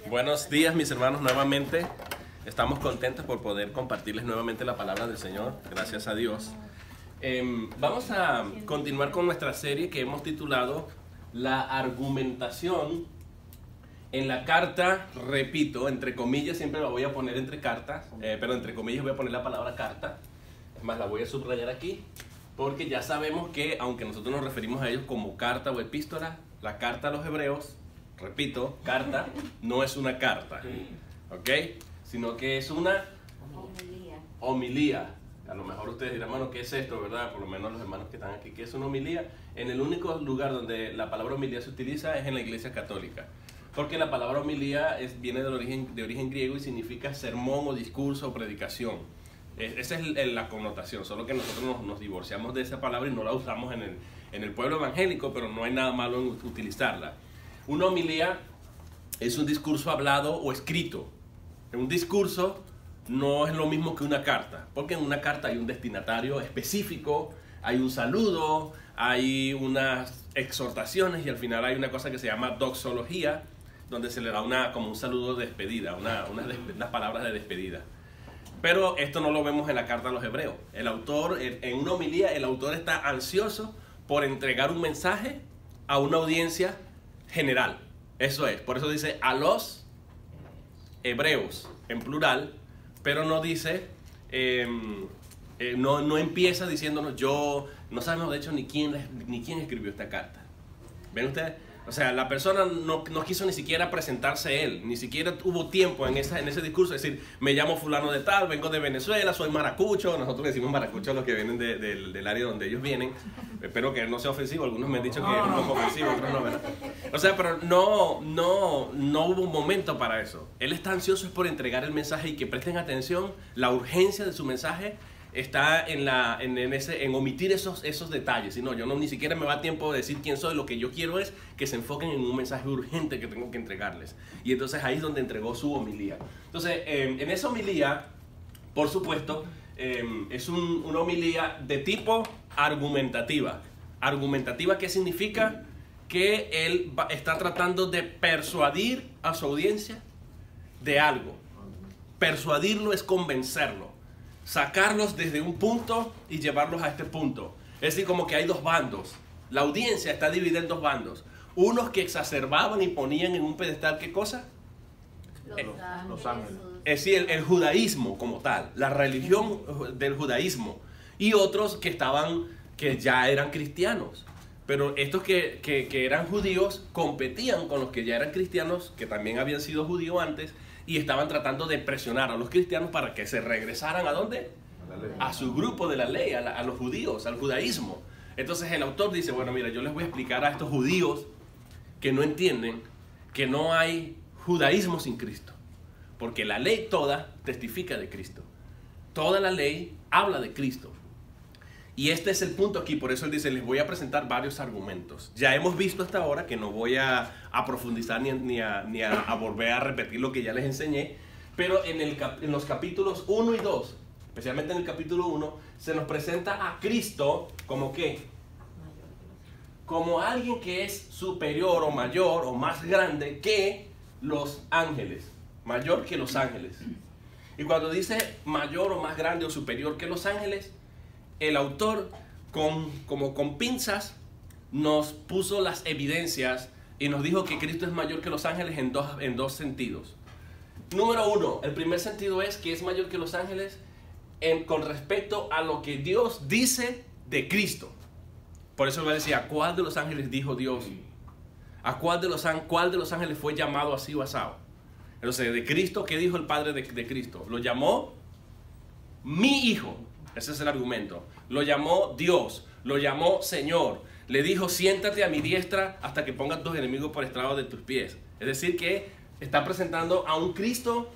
Buenos días, mis hermanos, nuevamente. Estamos contentos por poder compartirles nuevamente la palabra del Señor. Gracias a Dios. Vamos a continuar con nuestra serie que hemos titulado La argumentación en la carta, repito, entre comillas, siempre la voy a poner entre cartas, pero entre comillas voy a poner la palabra carta. Es más, la voy a subrayar aquí, porque ya sabemos que, aunque nosotros nos referimos a ellos como carta o epístola, la carta a los hebreos, repito, carta, no es una carta, ¿ok? Sino que es una homilía. A lo mejor ustedes dirán, hermano, ¿qué es esto, verdad? Por lo menos los hermanos que están aquí, ¿qué es una homilía? En el único lugar donde la palabra homilía se utiliza es en la Iglesia Católica. Porque la palabra homilía viene de origen griego y significa sermón o discurso o predicación. Esa es la connotación, solo que nosotros nos divorciamos de esa palabra y no la usamos en el pueblo evangélico, pero no hay nada malo en utilizarla. Una homilía es un discurso hablado o escrito. Un discurso no es lo mismo que una carta, porque en una carta hay un destinatario específico, hay un saludo, hay unas exhortaciones y al final hay una cosa que se llama doxología, donde se le da como un saludo de despedida, unas palabras de despedida. Pero esto no lo vemos en la carta a los hebreos. El autor, en una homilía, el autor está ansioso por entregar un mensaje a una audiencia general. Eso es, por eso dice a los hebreos en plural, pero no dice, no empieza diciéndonos no sabemos de hecho ni quién escribió esta carta. ¿Ven ustedes? O sea, la persona no quiso ni siquiera presentarse él, ni siquiera hubo tiempo en ese discurso de decir, me llamo fulano de tal, vengo de Venezuela, soy maracucho. Nosotros decimos maracucho a los que vienen del área donde ellos vienen. Espero que no sea ofensivo, algunos me han dicho que es un poco ofensivo, otros no, ¿verdad? O sea, pero no hubo un momento para eso. Él está ansioso por entregar el mensaje y que presten atención. La urgencia de su mensaje está en omitir esos detalles. Si no, ni siquiera me va tiempo de decir quién soy. Lo que yo quiero es que se enfoquen en un mensaje urgente que tengo que entregarles. Y entonces ahí es donde entregó su homilía. Entonces, en esa homilía, por supuesto, es una homilía de tipo argumentativa. ¿Argumentativa qué significa? Que él está tratando de persuadir a su audiencia de algo. Persuadirlo es convencerlo. Sacarlos desde un punto y llevarlos a este punto. Es decir, como que hay dos bandos. La audiencia está dividida en dos bandos. Unos que exacerbaban y ponían en un pedestal, ¿qué cosa? Los ángeles. Es decir, el judaísmo como tal, la religión del judaísmo. Y otros que ya eran cristianos. Pero estos que eran judíos competían con los que ya eran cristianos, que también habían sido judíos antes, y estaban tratando de presionar a los cristianos para que se regresaran ¿a dónde? A su grupo de la ley, a los judíos, al judaísmo. Entonces el autor dice, bueno, mira, yo les voy a explicar a estos judíos que no entienden que no hay judaísmo sin Cristo. Porque la ley toda testifica de Cristo. Toda la ley habla de Cristo. Y este es el punto aquí, por eso él dice, les voy a presentar varios argumentos. Ya hemos visto hasta ahora, que no voy a profundizar ni a volver a repetir lo que ya les enseñé, pero en los capítulos 1 y 2, especialmente en el capítulo 1, se nos presenta a Cristo como ¿qué? Como alguien que es superior o mayor o más grande que los ángeles, mayor que los ángeles. Y cuando dice mayor o más grande o superior que los ángeles, el autor como con pinzas nos puso las evidencias y nos dijo que Cristo es mayor que los ángeles en dos sentidos. Número uno, el primer sentido es que es mayor que los ángeles con respecto a lo que Dios dice de Cristo. Por eso él va a decir, ¿a cuál de los ángeles dijo Dios? ¿A cuál de los ángeles fue llamado así o asado? Entonces, de Cristo, ¿qué dijo el Padre de Cristo? Lo llamó mi Hijo. Ese es el argumento. Lo llamó Dios, lo llamó Señor. Le dijo, siéntate a mi diestra hasta que pongas tus enemigos por estrado de tus pies. Es decir, que está presentando a un Cristo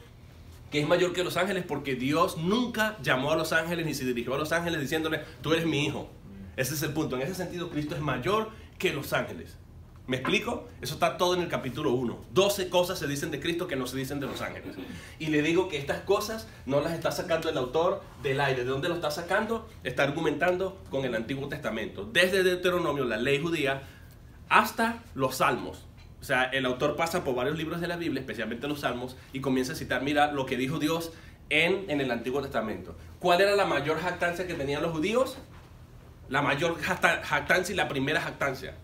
que es mayor que los ángeles, porque Dios nunca llamó a los ángeles ni se dirigió a los ángeles diciéndole, tú eres mi hijo. Ese es el punto. En ese sentido, Cristo es mayor que los ángeles. ¿Me explico? Eso está todo en el capítulo 1. 12 cosas se dicen de Cristo que no se dicen de los ángeles. Y le digo que estas cosas no las está sacando el autor del aire. ¿De dónde lo está sacando? Está argumentando con el Antiguo Testamento. Desde Deuteronomio, la ley judía, hasta los Salmos. O sea, el autor pasa por varios libros de la Biblia, especialmente los Salmos, y comienza a citar, mira, lo que dijo Dios en el Antiguo Testamento. ¿Cuál era la mayor jactancia que tenían los judíos? La mayor jactancia y la primera jactancia.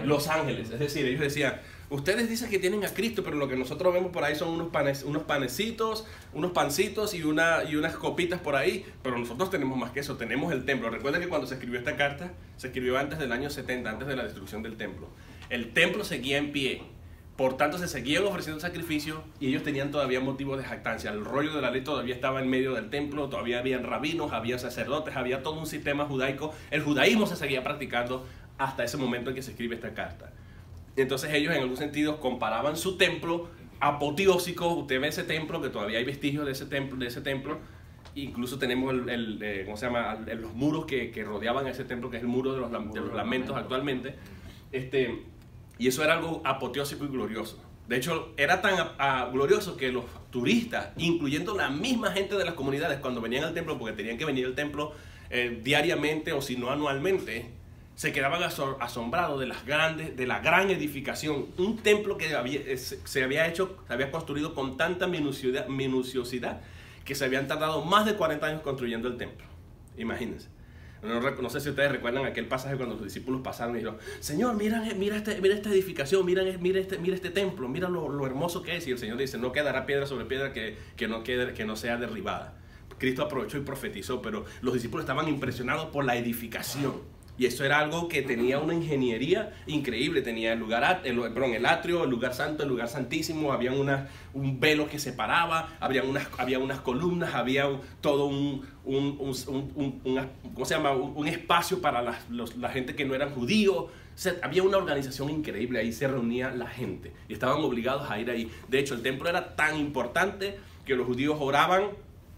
Los ángeles. Es decir, ellos decían, ustedes dicen que tienen a Cristo, pero lo que nosotros vemos por ahí son unos panecitos, unos pancitos y unas copitas por ahí, pero nosotros tenemos más que eso, tenemos el templo. Recuerden que cuando se escribió esta carta, se escribió antes del año 70, antes de la destrucción del templo. El templo seguía en pie, por tanto se seguían ofreciendo sacrificios y ellos tenían todavía motivos de jactancia. El rollo de la ley todavía estaba en medio del templo, todavía habían rabinos, había sacerdotes, había todo un sistema judaico. El judaísmo se seguía practicando hasta ese momento en que se escribe esta carta. Entonces ellos en algún sentido comparaban su templo apoteósico. Usted ve ese templo, que todavía hay vestigios de ese templo. Incluso tenemos ¿cómo se llama? Los muros que rodeaban ese templo, que es el muro de los lamentos actualmente. Y eso era algo apoteósico y glorioso. De hecho, era tan glorioso que los turistas, incluyendo la misma gente de las comunidades, cuando venían al templo, porque tenían que venir al templo diariamente o si no anualmente, se quedaban asombrados de la gran edificación. Un templo que se había construido con tanta minuciosidad que se habían tardado más de 40 años construyendo el templo. Imagínense. No sé si ustedes recuerdan aquel pasaje cuando los discípulos pasaron y dijeron, Señor, mira esta edificación, mira este templo, mira lo hermoso que es. Y el Señor dice, no quedará piedra sobre piedra que no sea derribada. Cristo aprovechó y profetizó, pero los discípulos estaban impresionados por la edificación. Y eso era algo que tenía una ingeniería increíble. Tenía el atrio, el lugar santo, el lugar santísimo. Había un velo que separaba, había unas columnas, había todo ¿cómo se llama? Un espacio para la gente que no eran judíos. O sea, había una organización increíble. Ahí se reunía la gente y estaban obligados a ir ahí. De hecho, el templo era tan importante que los judíos oraban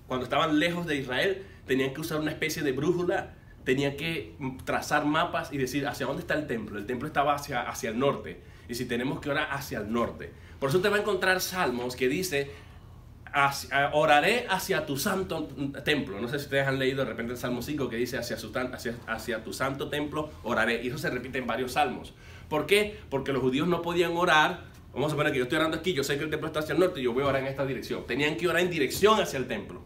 cuando estaban lejos de Israel. Tenían que usar una especie de brújula. Tenían que trazar mapas y decir hacia dónde está el templo. El templo estaba hacia el norte. Y si tenemos que orar hacia el norte. Por eso te va a encontrar salmos que dice, oraré hacia tu santo templo. No sé si ustedes han leído de repente el Salmo 5 que dice hacia tu santo templo oraré. Y eso se repite en varios salmos. ¿Por qué? Porque los judíos no podían orar. Vamos a suponer que yo estoy orando aquí, yo sé que el templo está hacia el norte y yo voy a orar en esta dirección. Tenían que orar en dirección hacia el templo.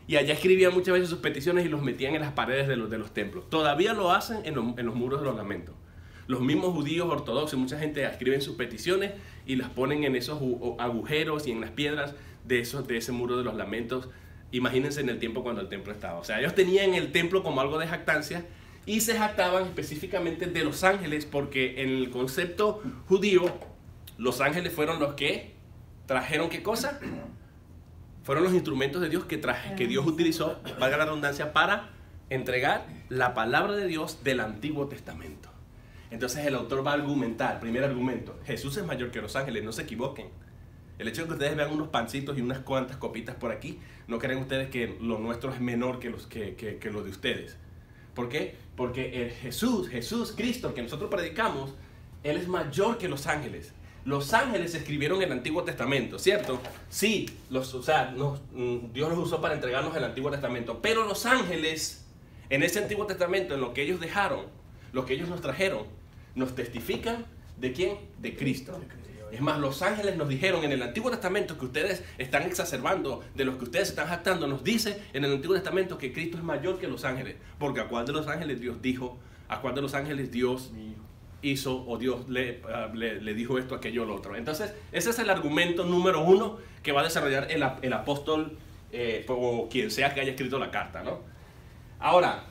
Y allá escribían muchas veces sus peticiones y los metían en las paredes de los templos. Todavía lo hacen en los muros de los lamentos. Los mismos judíos ortodoxos, mucha gente escriben sus peticiones y las ponen en esos agujeros y en las piedras de ese muro de los lamentos. Imagínense en el tiempo cuando el templo estaba. O sea, ellos tenían el templo como algo de jactancia y se jactaban específicamente de los ángeles, porque en el concepto judío, los ángeles fueron los que trajeron ¿qué cosa? Fueron los instrumentos de Dios que Dios utilizó, valga la redundancia, para entregar la palabra de Dios del Antiguo Testamento. Entonces el autor va a argumentar, primer argumento, Jesús es mayor que los ángeles, no se equivoquen. El hecho de que ustedes vean unos pancitos y unas cuantas copitas por aquí, no crean ustedes que lo nuestro es menor que lo de ustedes. ¿Por qué? Porque Jesús, Cristo, que nosotros predicamos, Él es mayor que los ángeles. Los ángeles escribieron el Antiguo Testamento, ¿cierto? Sí, Dios los usó para entregarnos el Antiguo Testamento. Pero los ángeles, en ese Antiguo Testamento, en lo que ellos dejaron, lo que ellos nos trajeron, nos testifican ¿de quién? De Cristo. Es más, los ángeles nos dijeron en el Antiguo Testamento que ustedes están exacerbando, de los que ustedes están jactando, nos dice en el Antiguo Testamento que Cristo es mayor que los ángeles. Porque a cuál de los ángeles Dios dijo, a cuál de los ángeles Dios hizo o Dios le dijo esto, aquello, lo otro. Entonces, ese es el argumento número uno que va a desarrollar el apóstol o quien sea que haya escrito la carta, ¿no? Ahora,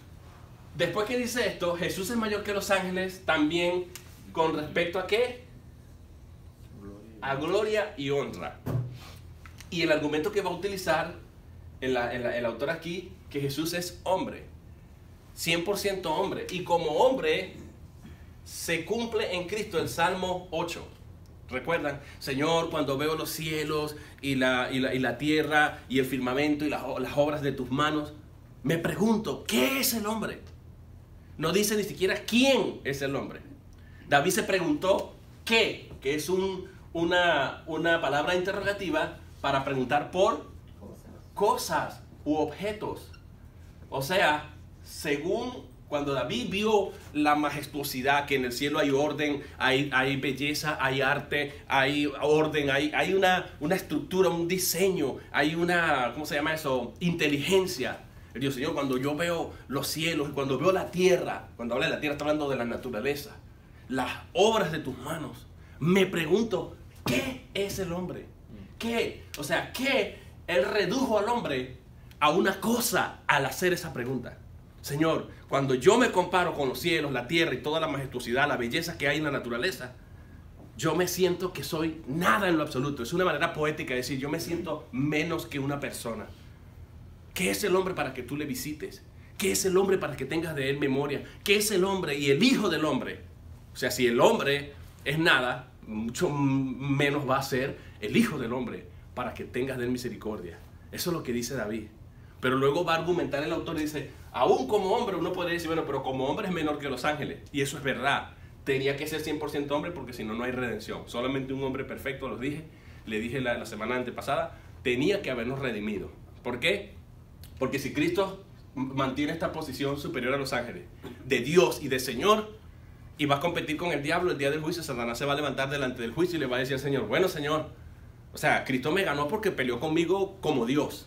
después que dice esto, Jesús es mayor que los ángeles también con respecto a ¿qué? A gloria y honra. Y el argumento que va a utilizar el autor aquí, que Jesús es hombre, 100% hombre, y como hombre se cumple en Cristo el Salmo 8. ¿Recuerdan? Señor, cuando veo los cielos y la tierra y el firmamento y las obras de tus manos, me pregunto, ¿qué es el hombre? No dice ni siquiera quién es el hombre. David se preguntó ¿qué? Que es una palabra interrogativa para preguntar por cosas u objetos. O sea, según Cuando David vio la majestuosidad, que en el cielo hay orden, hay belleza, hay arte, hay orden, hay una estructura, un diseño, hay una, ¿cómo se llama eso? Inteligencia. Él dijo, Señor, cuando yo veo los cielos y cuando veo la tierra, cuando habla de la tierra está hablando de la naturaleza, las obras de tus manos, me pregunto, ¿qué es el hombre? ¿Qué? O sea, ¿qué? Él redujo al hombre a una cosa al hacer esa pregunta. Señor, cuando yo me comparo con los cielos, la tierra y toda la majestuosidad, la belleza que hay en la naturaleza, yo me siento que soy nada en lo absoluto. Es una manera poética de decir, yo me siento menos que una persona. ¿Qué es el hombre para que tú le visites? ¿Qué es el hombre para que tengas de él memoria? ¿Qué es el hombre y el hijo del hombre? O sea, si el hombre es nada, mucho menos va a ser el hijo del hombre para que tengas de él misericordia. Eso es lo que dice David. Pero luego va a argumentar el autor y dice, aún como hombre uno puede decir, bueno, pero como hombre es menor que los ángeles. Y eso es verdad. Tenía que ser 100% hombre porque si no, no hay redención. Solamente un hombre perfecto, le dije la semana antepasada, tenía que habernos redimido. ¿Por qué? Porque si Cristo mantiene esta posición superior a los ángeles, de Dios y de Señor, y va a competir con el diablo el día del juicio, Satanás se va a levantar delante del juicio y le va a decir al Señor, bueno, Señor, o sea, Cristo me ganó porque peleó conmigo como Dios.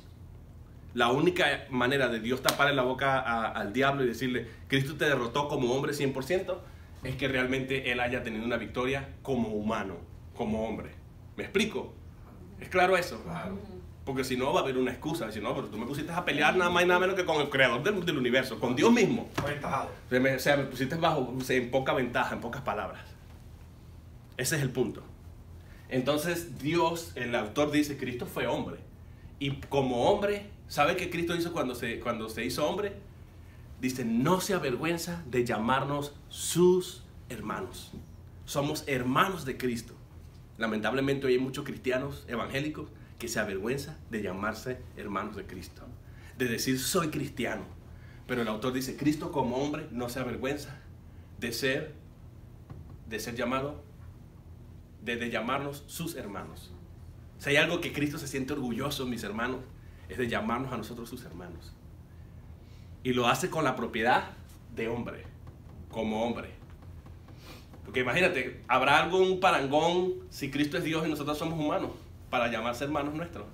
La única manera de Dios taparle la boca al diablo y decirle, Cristo te derrotó como hombre 100%, es que realmente Él haya tenido una victoria como humano, como hombre. ¿Me explico? ¿Es claro eso? Claro. Porque si no va a haber una excusa. Si no, pero tú me pusiste a pelear nada más y nada menos que con el creador del universo, con Dios mismo. O sea, me pusiste en poca ventaja, en pocas palabras. Ese es el punto. Entonces Dios, el autor dice, Cristo fue hombre. Y como hombre, ¿sabe qué Cristo hizo cuando se hizo hombre? Dice, no se avergüenza de llamarnos sus hermanos. Somos hermanos de Cristo. Lamentablemente hoy hay muchos cristianos evangélicos que se avergüenza de llamarse hermanos de Cristo, de decir soy cristiano. Pero el autor dice, Cristo como hombre no se avergüenza de ser llamado, de llamarnos sus hermanos. Si hay algo que Cristo se siente orgulloso, mis hermanos, es de llamarnos a nosotros sus hermanos. Y lo hace con la propiedad de hombre, como hombre. Porque imagínate, ¿habrá algún parangón si Cristo es Dios y nosotros somos humanos para llamarse hermanos nuestros?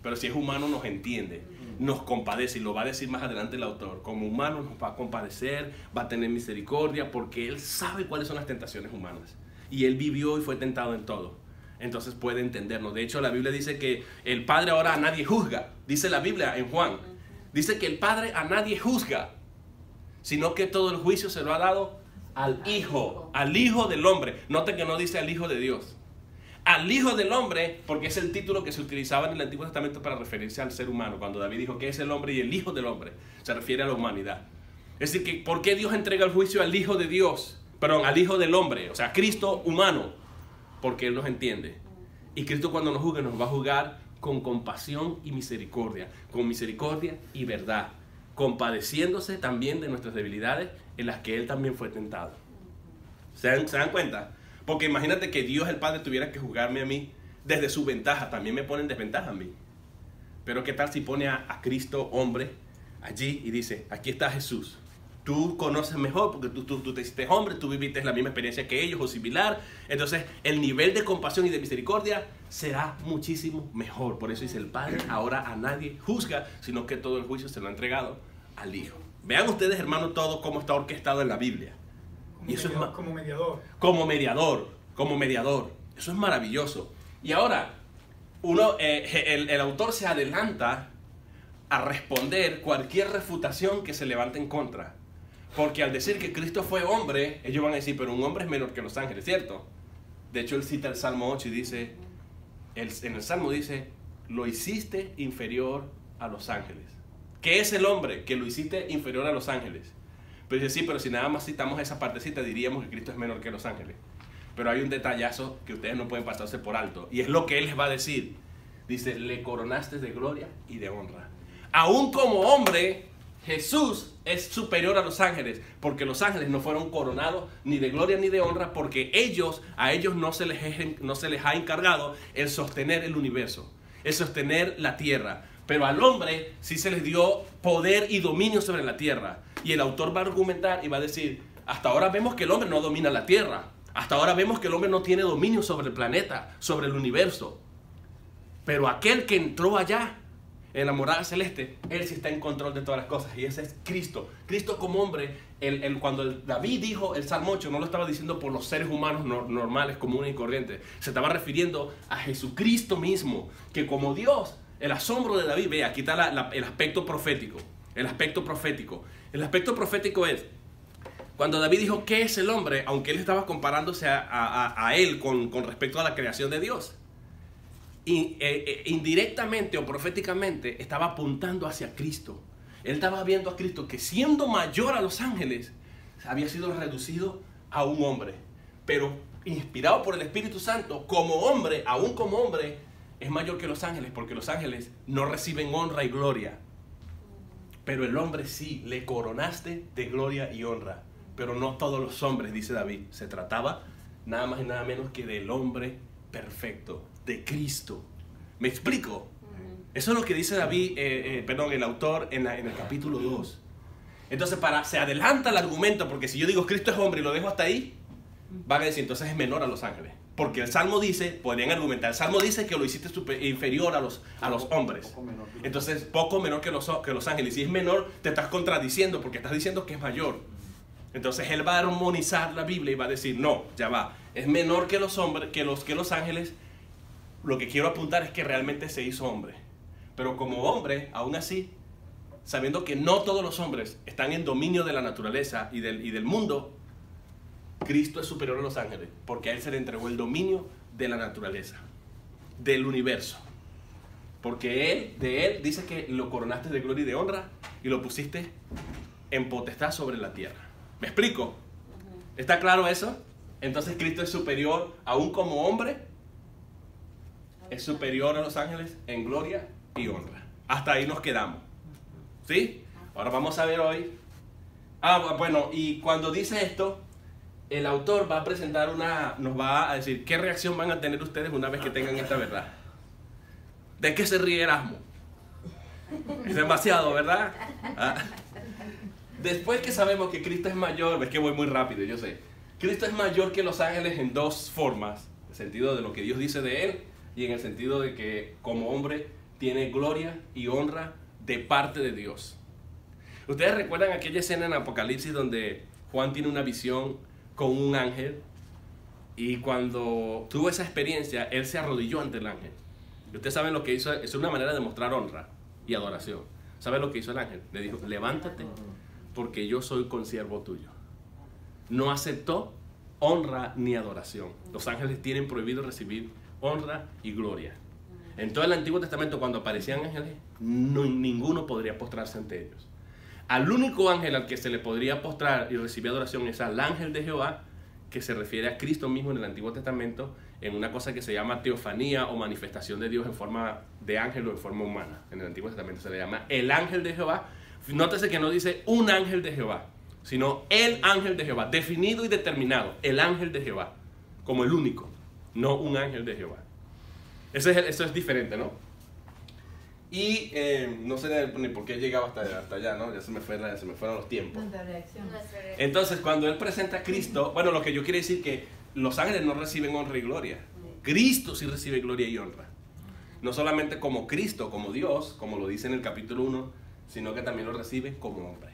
Pero si es humano nos entiende, nos compadece, y lo va a decir más adelante el autor. Como humano nos va a compadecer, va a tener misericordia, porque Él sabe cuáles son las tentaciones humanas. Y Él vivió y fue tentado en todo. Entonces puede entendernos. De hecho, la Biblia dice que el Padre ahora a nadie juzga. Dice la Biblia en Juan. Dice que el Padre a nadie juzga, sino que todo el juicio se lo ha dado al Hijo del hombre. Noten que no dice al Hijo de Dios. Al Hijo del hombre, porque es el título que se utilizaba en el Antiguo Testamento para referirse al ser humano. Cuando David dijo que es el hombre y el Hijo del hombre, se refiere a la humanidad. Es decir, que ¿por qué Dios entrega el juicio al Hijo de Dios? Perdón, al Hijo del hombre, o sea, Cristo humano, porque Él nos entiende. Y Cristo cuando nos juzgue nos va a juzgar con compasión y misericordia, con misericordia y verdad, compadeciéndose también de nuestras debilidades en las que Él también fue tentado. ¿Se dan cuenta? Porque imagínate que Dios el Padre tuviera que juzgarme a mí desde su ventaja, también me pone en desventaja a mí. Pero ¿qué tal si pone a Cristo hombre allí y dice, aquí está Jesús? Tú conoces mejor porque tú te hiciste hombre, tú viviste la misma experiencia que ellos o similar. Entonces el nivel de compasión y de misericordia será muchísimo mejor. Por eso dice el Padre, ahora a nadie juzga, sino que todo el juicio se lo ha entregado al Hijo. Vean ustedes, hermanos, todo cómo está orquestado en la Biblia. Y eso como mediador. Como mediador. Eso es maravilloso. Y ahora, el autor se adelanta a responder cualquier refutación que se levante en contra. Porque al decir que Cristo fue hombre, ellos van a decir, pero un hombre es menor que los ángeles, ¿cierto? De hecho, él cita el Salmo 8 y dice, en el Salmo dice, lo hiciste inferior a los ángeles. ¿Qué es el hombre? Que lo hiciste inferior a los ángeles. Pero dice, sí, pero si nada más citamos esa partecita, diríamos que Cristo es menor que los ángeles. Pero hay un detallazo que ustedes no pueden pasarse por alto. Y es lo que Él les va a decir. Dice, le coronaste de gloria y de honra. Aún como hombre, Jesús es superior a los ángeles, porque los ángeles no fueron coronados ni de gloria ni de honra, porque a ellos no se les ha encargado el sostener el universo, el sostener la tierra. Pero al hombre sí se les dio poder y dominio sobre la tierra. Y el autor va a argumentar y va a decir, hasta ahora vemos que el hombre no domina la tierra. Hasta ahora vemos que el hombre no tiene dominio sobre el planeta, sobre el universo. Pero aquel que entró allá, en la morada celeste, él sí está en control de todas las cosas. Y ese es Cristo. Cristo como hombre, cuando David dijo el Salmo 8, no lo estaba diciendo por los seres humanos normales, comunes y corrientes. Se estaba refiriendo a Jesucristo mismo, que como Dios, el asombro de David, ve, aquí está el aspecto profético. El aspecto profético. El aspecto profético es, cuando David dijo, ¿qué es el hombre? Aunque él estaba comparándose a él con respecto a la creación de Dios. Indirectamente o proféticamente estaba apuntando hacia Cristo. Él estaba viendo a Cristo que siendo mayor a los ángeles, había sido reducido a un hombre. Pero inspirado por el Espíritu Santo, como hombre, aún como hombre, es mayor que los ángeles, porque los ángeles no reciben honra y gloria. Pero el hombre sí, le coronaste de gloria y honra. Pero no todos los hombres, dice David. Se trataba nada más y nada menos que del hombre perfecto, de Cristo. ¿Me explico? Eso es lo que dice David, el autor en el capítulo 2. Entonces se adelanta el argumento, porque si yo digo Cristo es hombre y lo dejo hasta ahí, van a decir entonces es menor a los ángeles. Porque el Salmo dice, podrían argumentar, el Salmo dice que lo hiciste inferior a los hombres. Entonces poco menor que los ángeles. Si es menor, te estás contradiciendo porque estás diciendo que es mayor. Entonces él va a armonizar la Biblia y va a decir, no, ya va, es menor que los hombres, que los ángeles. Lo que quiero apuntar es que realmente se hizo hombre. Pero como hombre, aún así, sabiendo que no todos los hombres están en dominio de la naturaleza y del mundo, Cristo es superior a los ángeles, porque a él se le entregó el dominio de la naturaleza, del universo. Porque de él dice que lo coronaste de gloria y de honra y lo pusiste en potestad sobre la tierra. ¿Me explico? ¿Está claro eso? Entonces Cristo es superior, aún como hombre, es superior a los ángeles en gloria y honra. Hasta ahí nos quedamos. ¿Sí? Ahora vamos a ver hoy. Bueno, y cuando dice esto, el autor va a presentar nos va a decir qué reacción van a tener ustedes una vez que tengan esta verdad. ¿De qué se ríe Erasmo? Es demasiado, ¿verdad? Después que sabemos que Cristo es mayor, ves que voy muy rápido, yo sé. Cristo es mayor que los ángeles en dos formas, en el sentido de lo que Dios dice de él y en el sentido de que como hombre tiene gloria y honra de parte de Dios. ¿Ustedes recuerdan aquella escena en Apocalipsis donde Juan tiene una visión con un ángel y cuando tuvo esa experiencia, él se arrodilló ante el ángel? Y ustedes saben lo que hizo, es una manera de mostrar honra y adoración. ¿Saben lo que hizo el ángel? Le dijo, levántate porque yo soy consiervo tuyo. No aceptó honra ni adoración. Los ángeles tienen prohibido recibir honra y gloria. En todo el Antiguo Testamento, cuando aparecían ángeles, ninguno podría postrarse ante ellos. Al único ángel al que se le podría postrar y recibir adoración es al ángel de Jehová, que se refiere a Cristo mismo en el Antiguo Testamento, en una cosa que se llama teofanía o manifestación de Dios en forma de ángel o en forma humana. En el Antiguo Testamento se le llama el ángel de Jehová. Nótese que no dice un ángel de Jehová, sino el ángel de Jehová, definido y determinado, el ángel de Jehová, como el único, no un ángel de Jehová. Eso es diferente, ¿no? Y no sé ni por qué llegaba hasta allá, ¿no? Ya se me fueron los tiempos. Entonces, cuando él presenta a Cristo, bueno, lo que yo quiero decir que los ángeles no reciben honra y gloria. Cristo sí recibe gloria y honra. No solamente como Cristo, como Dios, como lo dice en el capítulo 1, sino que también lo recibe como hombre.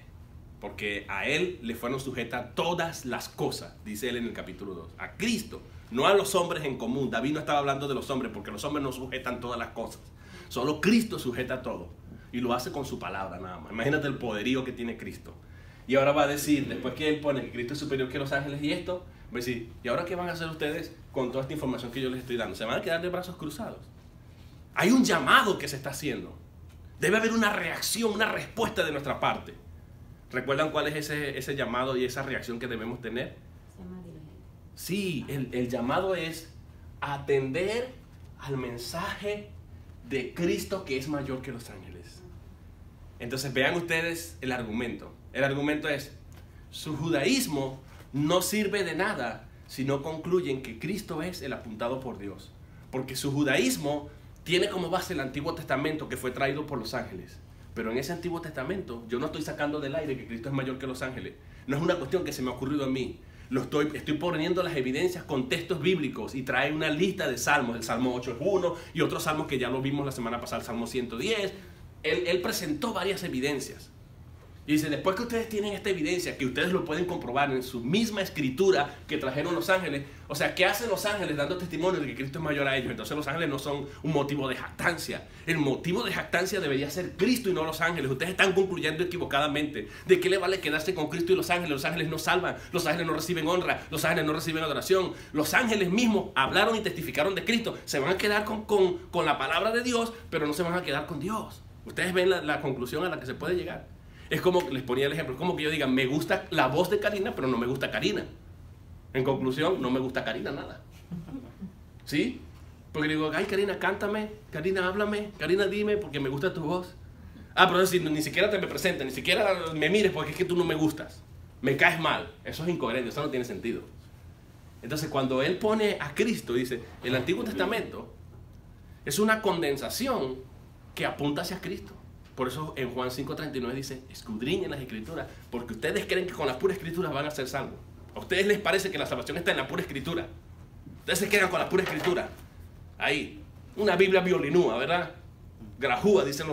Porque a él le fueron sujetas todas las cosas, dice él en el capítulo 2. A Cristo, no a los hombres en común. David no estaba hablando de los hombres, porque los hombres no sujetan todas las cosas. Solo Cristo sujeta todo. Y lo hace con su palabra nada más. Imagínate el poderío que tiene Cristo. Y ahora va a decir, después que él pone que Cristo es superior que los ángeles y esto, va a decir, ¿y ahora qué van a hacer ustedes con toda esta información que yo les estoy dando? ¿Se van a quedar de brazos cruzados? Hay un llamado que se está haciendo. Debe haber una reacción, una respuesta de nuestra parte. ¿Recuerdan cuál es ese llamado y esa reacción que debemos tener? Sí, el llamado es atender al mensaje de Cristo que es mayor que los ángeles. Entonces vean ustedes el argumento. El argumento es, su judaísmo no sirve de nada si no concluyen que Cristo es el apuntado por Dios. Porque su judaísmo tiene como base el Antiguo Testamento que fue traído por los ángeles. Pero en ese Antiguo Testamento, yo no estoy sacando del aire que Cristo es mayor que los ángeles. No es una cuestión que se me ha ocurrido a mí. Estoy poniendo las evidencias con textos bíblicos y trae una lista de salmos. El Salmo 8 es uno y otros salmos que ya lo vimos la semana pasada, el Salmo 110. Él presentó varias evidencias. Y dice, después que ustedes tienen esta evidencia, que ustedes lo pueden comprobar en su misma escritura que trajeron los ángeles, o sea, ¿qué hacen los ángeles dando testimonio de que Cristo es mayor a ellos? Entonces los ángeles no son un motivo de jactancia. El motivo de jactancia debería ser Cristo y no los ángeles. Ustedes están concluyendo equivocadamente. ¿De qué le vale quedarse con Cristo y los ángeles? Los ángeles no salvan, los ángeles no reciben honra, los ángeles no reciben adoración. Los ángeles mismos hablaron y testificaron de Cristo. Se van a quedar con la palabra de Dios, pero no se van a quedar con Dios. Ustedes ven la conclusión a la que se puede llegar. Es como, les ponía el ejemplo, es como que yo diga, me gusta la voz de Karina, pero no me gusta Karina. En conclusión, no me gusta Karina nada. ¿Sí? Porque digo, ay Karina, cántame, Karina, háblame, Karina, dime, porque me gusta tu voz. Ah, pero si ni siquiera te me presentes, ni siquiera me mires porque es que tú no me gustas. Me caes mal. Eso es incoherente, eso no tiene sentido. Entonces, cuando él pone a Cristo, dice, el Antiguo Testamento es una condensación que apunta hacia Cristo. Por eso en Juan 5:39 dice, escudriñen las escrituras, porque ustedes creen que con las puras escrituras van a ser salvos. A ustedes les parece que la salvación está en la pura escritura. Ustedes se quedan con la pura escritura. Ahí, una Biblia violinúa, ¿verdad? Grajúa, dicen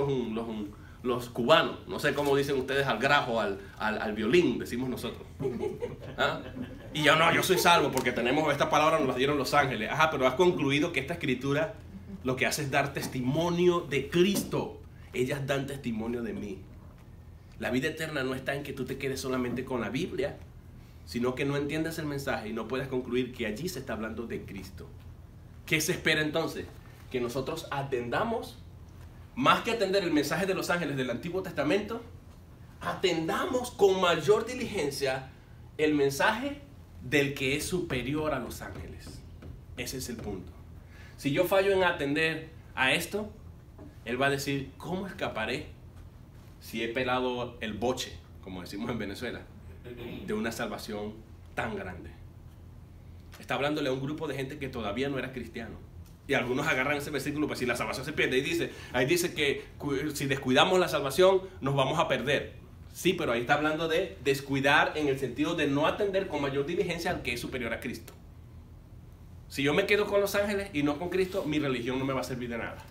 los cubanos. No sé cómo dicen ustedes al grajo, al violín, decimos nosotros. ¿Ah? Y yo no, yo soy salvo porque tenemos esta palabra, nos la dieron los ángeles. Ajá, pero has concluido que esta escritura lo que hace es dar testimonio de Cristo. Ellas dan testimonio de mí. La vida eterna no está en que tú te quedes solamente con la Biblia, sino que no entiendas el mensaje y no puedas concluir que allí se está hablando de Cristo. ¿Qué se espera entonces? Que nosotros atendamos, más que atender el mensaje de los ángeles del Antiguo Testamento, atendamos con mayor diligencia el mensaje del que es superior a los ángeles. Ese es el punto. Si yo fallo en atender a esto, él va a decir, ¿cómo escaparé si he pelado el boche, como decimos en Venezuela, de una salvación tan grande? Está hablándole a un grupo de gente que todavía no era cristiano. Y algunos agarran ese versículo, pues si la salvación se pierde, ahí dice que si descuidamos la salvación, nos vamos a perder. Sí, pero ahí está hablando de descuidar en el sentido de no atender con mayor diligencia al que es superior a Cristo. Si yo me quedo con los ángeles y no con Cristo, mi religión no me va a servir de nada.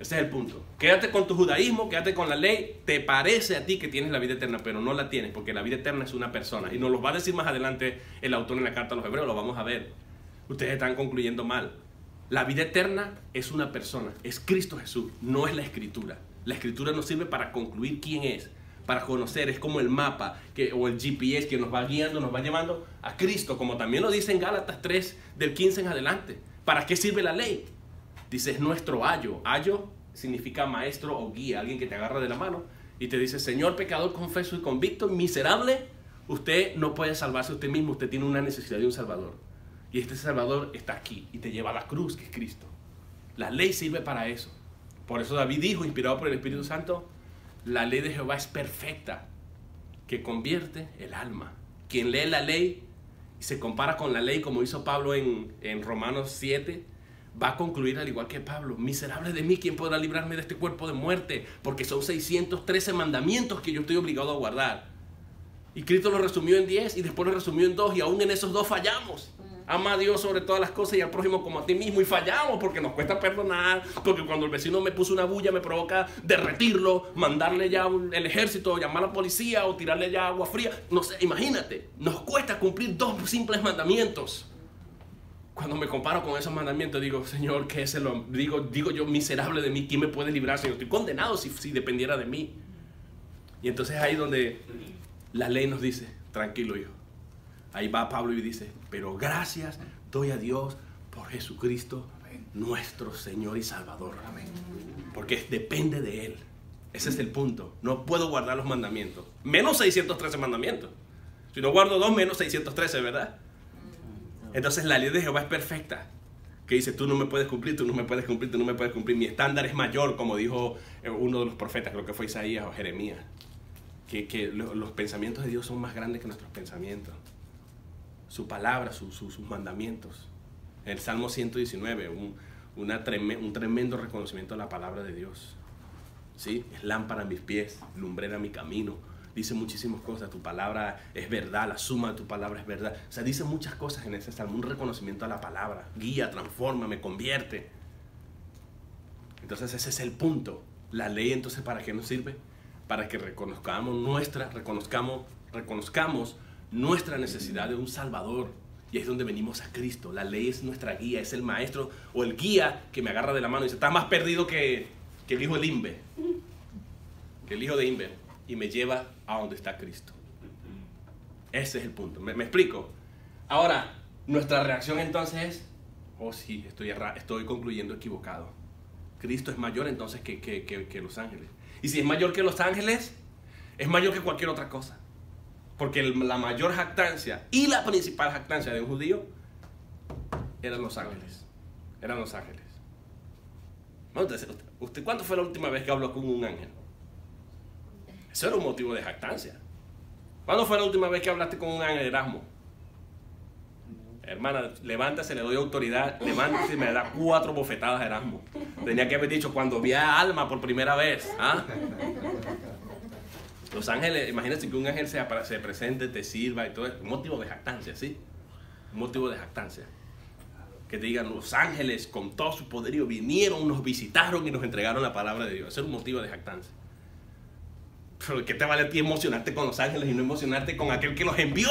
Ese es el punto. Quédate con tu judaísmo, quédate con la ley. Te parece a ti que tienes la vida eterna, pero no la tienes, porque la vida eterna es una persona. Y nos lo va a decir más adelante el autor en la carta a los hebreos, lo vamos a ver. Ustedes están concluyendo mal. La vida eterna es una persona, es Cristo Jesús, no es la escritura. La escritura nos sirve para concluir quién es, para conocer, es como el mapa o el GPS que nos va guiando, nos va llevando a Cristo, como también lo dice en Gálatas 3, del 15 en adelante. ¿Para qué sirve la ley? Dice, es nuestro ayo. Ayo significa maestro o guía, alguien que te agarra de la mano y te dice, Señor pecador, confeso y convicto, miserable, usted no puede salvarse usted mismo, usted tiene una necesidad de un Salvador. Y este Salvador está aquí y te lleva a la cruz, que es Cristo. La ley sirve para eso. Por eso David dijo, inspirado por el Espíritu Santo, la ley de Jehová es perfecta, que convierte el alma. Quien lee la ley y se compara con la ley, como hizo Pablo en Romanos 7, va a concluir al igual que Pablo, miserable de mí, ¿quién podrá librarme de este cuerpo de muerte? Porque son 613 mandamientos que yo estoy obligado a guardar. Y Cristo lo resumió en 10 y después lo resumió en 2 y aún en esos 2 fallamos. Ama a Dios sobre todas las cosas y al prójimo como a ti mismo, y fallamos porque nos cuesta perdonar, porque cuando el vecino me puso una bulla me provoca derretirlo, mandarle ya el ejército, llamar a la policía o tirarle ya agua fría. No sé, imagínate, nos cuesta cumplir 2 simples mandamientos. Cuando me comparo con esos mandamientos digo, Señor, ¿qué es lo? Digo yo, miserable de mí, ¿quién me puede librar, Señor? Estoy condenado si dependiera de mí. Y entonces ahí donde la ley nos dice, tranquilo hijo. Ahí va Pablo y dice, pero gracias doy a Dios por Jesucristo, nuestro Señor y Salvador. Amén. Porque depende de Él. Ese es el punto. No puedo guardar los mandamientos. Menos 613 mandamientos. Si no guardo 2, menos 613, ¿verdad? Entonces la ley de Jehová es perfecta. Que dice, tú no me puedes cumplir, tú no me puedes cumplir, tú no me puedes cumplir. Mi estándar es mayor, como dijo uno de los profetas, creo que fue Isaías o Jeremías. Que los pensamientos de Dios son más grandes que nuestros pensamientos. Su palabra, sus mandamientos. En el Salmo 119, un tremendo reconocimiento de la palabra de Dios. ¿sí? Es lámpara a mis pies, lumbrera a mi camino. Dice muchísimas cosas. Tu palabra es verdad, la suma de tu palabra es verdad. O sea, dice muchas cosas en ese salmo. Un reconocimiento a la palabra. Guía, transforma, me convierte. Entonces ese es el punto. La ley, entonces, ¿para qué nos sirve? Para que reconozcamos nuestra necesidad de un Salvador. Y ahí es donde venimos a Cristo. La ley es nuestra guía, es el maestro o el guía que me agarra de la mano y dice, estás más perdido que el hijo de Imbe. Que el hijo de Imbe. Y me lleva a donde está Cristo. Ese es el punto. ¿Me explico? Ahora, nuestra reacción entonces es, oh sí, estoy concluyendo equivocado. Cristo es mayor entonces que los ángeles. Y si es mayor que los ángeles, es mayor que cualquier otra cosa. Porque la mayor jactancia y la principal jactancia de un judío eran los ángeles. Eran los ángeles. ¿Usted cuándo fue la última vez que habló con un ángel? Eso era un motivo de jactancia. ¿Cuándo fue la última vez que hablaste con un ángel, Erasmo? Hermana, levántase, le doy autoridad. Levántese y me da 4 bofetadas a Erasmo. Tenía que haber dicho cuando vi a Alma por primera vez. ¿Ah? Los ángeles, imagínense que un ángel se presente, te sirva y todo eso. Un motivo de jactancia, ¿sí? Un motivo de jactancia. Que te digan, los ángeles con todo su poderío vinieron, nos visitaron y nos entregaron la palabra de Dios. Eso es un motivo de jactancia. Pero ¿qué te vale a ti emocionarte con los ángeles y no emocionarte con aquel que los envió?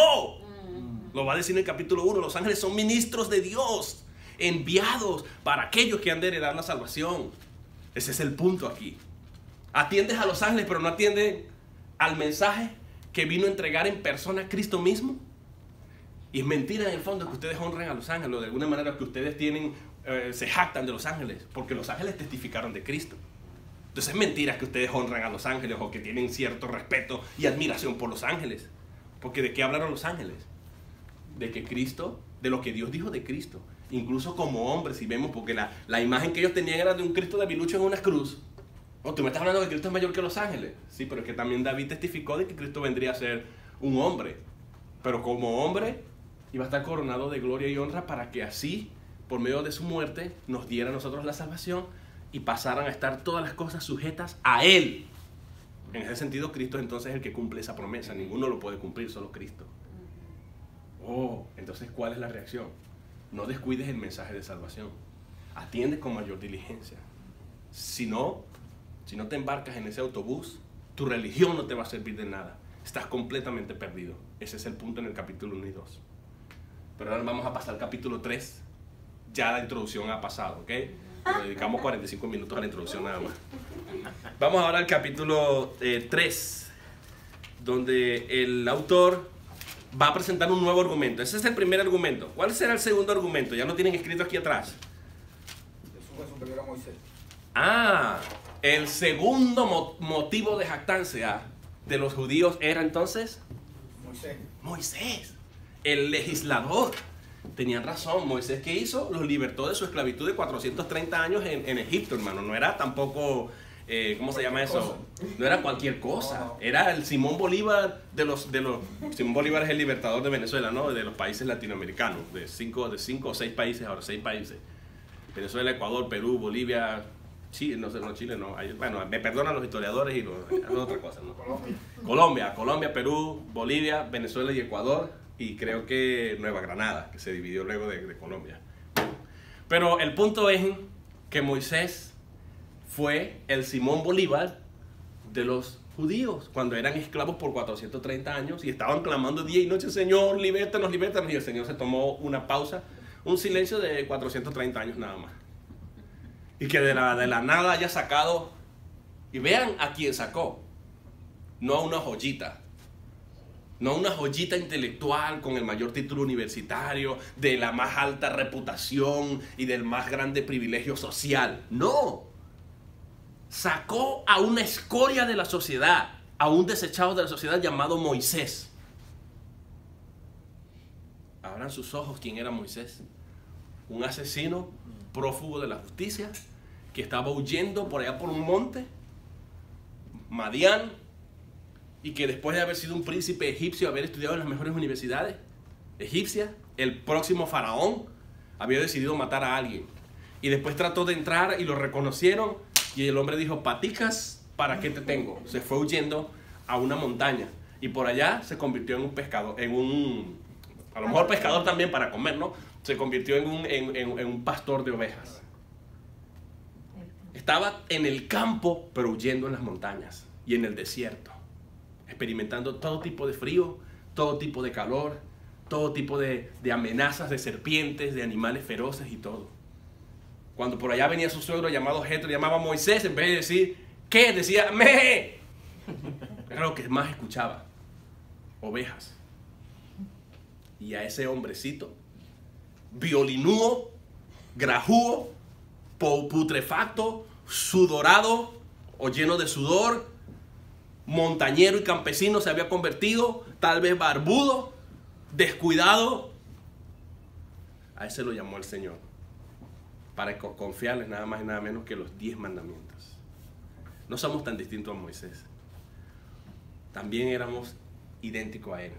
Lo va a decir en el capítulo 1. Los ángeles son ministros de Dios, enviados para aquellos que han de heredar la salvación. Ese es el punto aquí. Atiendes a los ángeles, pero no atiendes al mensaje que vino a entregar en persona Cristo mismo. Y es mentira en el fondo que ustedes honren a los ángeles, o de alguna manera que ustedes se jactan de los ángeles, porque los ángeles testificaron de Cristo. Entonces es mentira que ustedes honran a los ángeles o que tienen cierto respeto y admiración por los ángeles. Porque ¿de qué hablaron los ángeles? De que Cristo, de lo que Dios dijo de Cristo. Incluso como hombres, si vemos, porque la imagen que ellos tenían era de un Cristo debilucho en una cruz. Oh, tú me estás hablando de que Cristo es mayor que los ángeles. Sí, pero es que también David testificó de que Cristo vendría a ser un hombre. Pero como hombre iba a estar coronado de gloria y honra para que así, por medio de su muerte, nos diera a nosotros la salvación y pasaran a estar todas las cosas sujetas a Él. En ese sentido, Cristo entonces es el que cumple esa promesa. Ninguno lo puede cumplir, solo Cristo. Oh, entonces, ¿cuál es la reacción? No descuides el mensaje de salvación. Atiende con mayor diligencia. Si no te embarcas en ese autobús, tu religión no te va a servir de nada. Estás completamente perdido. Ese es el punto en el capítulo 1 y 2. Pero ahora vamos a pasar al capítulo 3. Ya la introducción ha pasado, ¿ok? Nos dedicamos 45 minutos a la introducción nada más. Vamos ahora al capítulo 3, donde el autor va a presentar un nuevo argumento. Ese es el primer argumento. ¿Cuál será el segundo argumento? Ya lo tienen escrito aquí atrás. Jesús fue superior a Moisés. El segundo motivo de jactancia de los judíos era entonces Moisés, el legislador. Tenían razón. Moisés, ¿qué hizo? Los libertó de su esclavitud de 430 años en Egipto, hermano. No era tampoco, ¿cómo se llama eso? No era cualquier cosa. Era el Simón Bolívar Simón Bolívar es el libertador de Venezuela, ¿no? De los países latinoamericanos, de 5 o 6 países, ahora 6 países. Venezuela, Ecuador, Perú, Bolivia, Chile, Chile no. Bueno, me perdonan los historiadores y es otra cosa, ¿no? Colombia, Perú, Bolivia, Venezuela y Ecuador. Y creo que Nueva Granada, que se dividió luego de Colombia. Pero el punto es que Moisés fue el Simón Bolívar de los judíos, cuando eran esclavos por 430 años y estaban clamando día y noche, Señor, libértanos, libértanos. Y el Señor se tomó una pausa, un silencio de 430 años nada más. Y que de la nada haya sacado, y vean a quién sacó, no a una joyita. No una joyita intelectual con el mayor título universitario, de la más alta reputación y del más grande privilegio social. No. Sacó a una escoria de la sociedad, a un desechado de la sociedad llamado Moisés. Abran sus ojos, ¿quién era Moisés? Un asesino, prófugo de la justicia, que estaba huyendo por allá por un monte, Madián, y que después de haber sido un príncipe egipcio, haber estudiado en las mejores universidades egipcias, el próximo faraón había decidido matar a alguien. Y después trató de entrar y lo reconocieron y el hombre dijo, paticas, ¿para qué te tengo? Se fue huyendo a una montaña y por allá se convirtió en un pescador, a lo mejor pescador también para comer, ¿no? Se convirtió en un pastor de ovejas. Estaba en el campo, pero huyendo en las montañas y en el desierto, experimentando todo tipo de frío, todo tipo de calor, todo tipo de amenazas de serpientes, de animales feroces y todo. Cuando por allá venía su suegro llamado Jetro, llamaba a Moisés, en vez de decir, ¿qué? Decía, ¡me! Era lo que más escuchaba. Ovejas. Y a ese hombrecito, violinúo, grajúo, putrefacto, sudorado o lleno de sudor, montañero y campesino se había convertido, tal vez barbudo, descuidado. A ese lo llamó el Señor para confiarles nada más y nada menos que los 10 mandamientos. No somos tan distintos a Moisés. También éramos idénticos a él.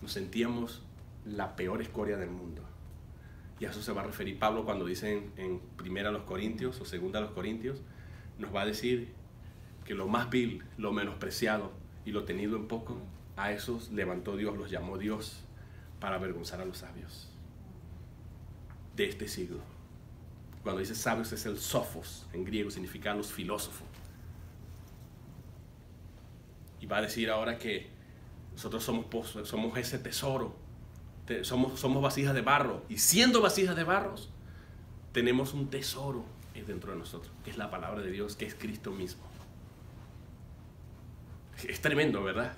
Nos sentíamos la peor escoria del mundo. Y a eso se va a referir Pablo cuando dice en 1 Corintios o 2 Corintios, nos va a decir que lo más vil, lo menospreciado y lo tenido en poco, a esos levantó Dios, los llamó Dios para avergonzar a los sabios de este siglo. Cuando dice sabios es el sophos, en griego significa los filósofos. Y va a decir ahora que nosotros somos ese tesoro, somos vasijas de barro, y siendo vasijas de barros, tenemos un tesoro dentro de nosotros, que es la palabra de Dios, que es Cristo mismo. Es tremendo, ¿verdad?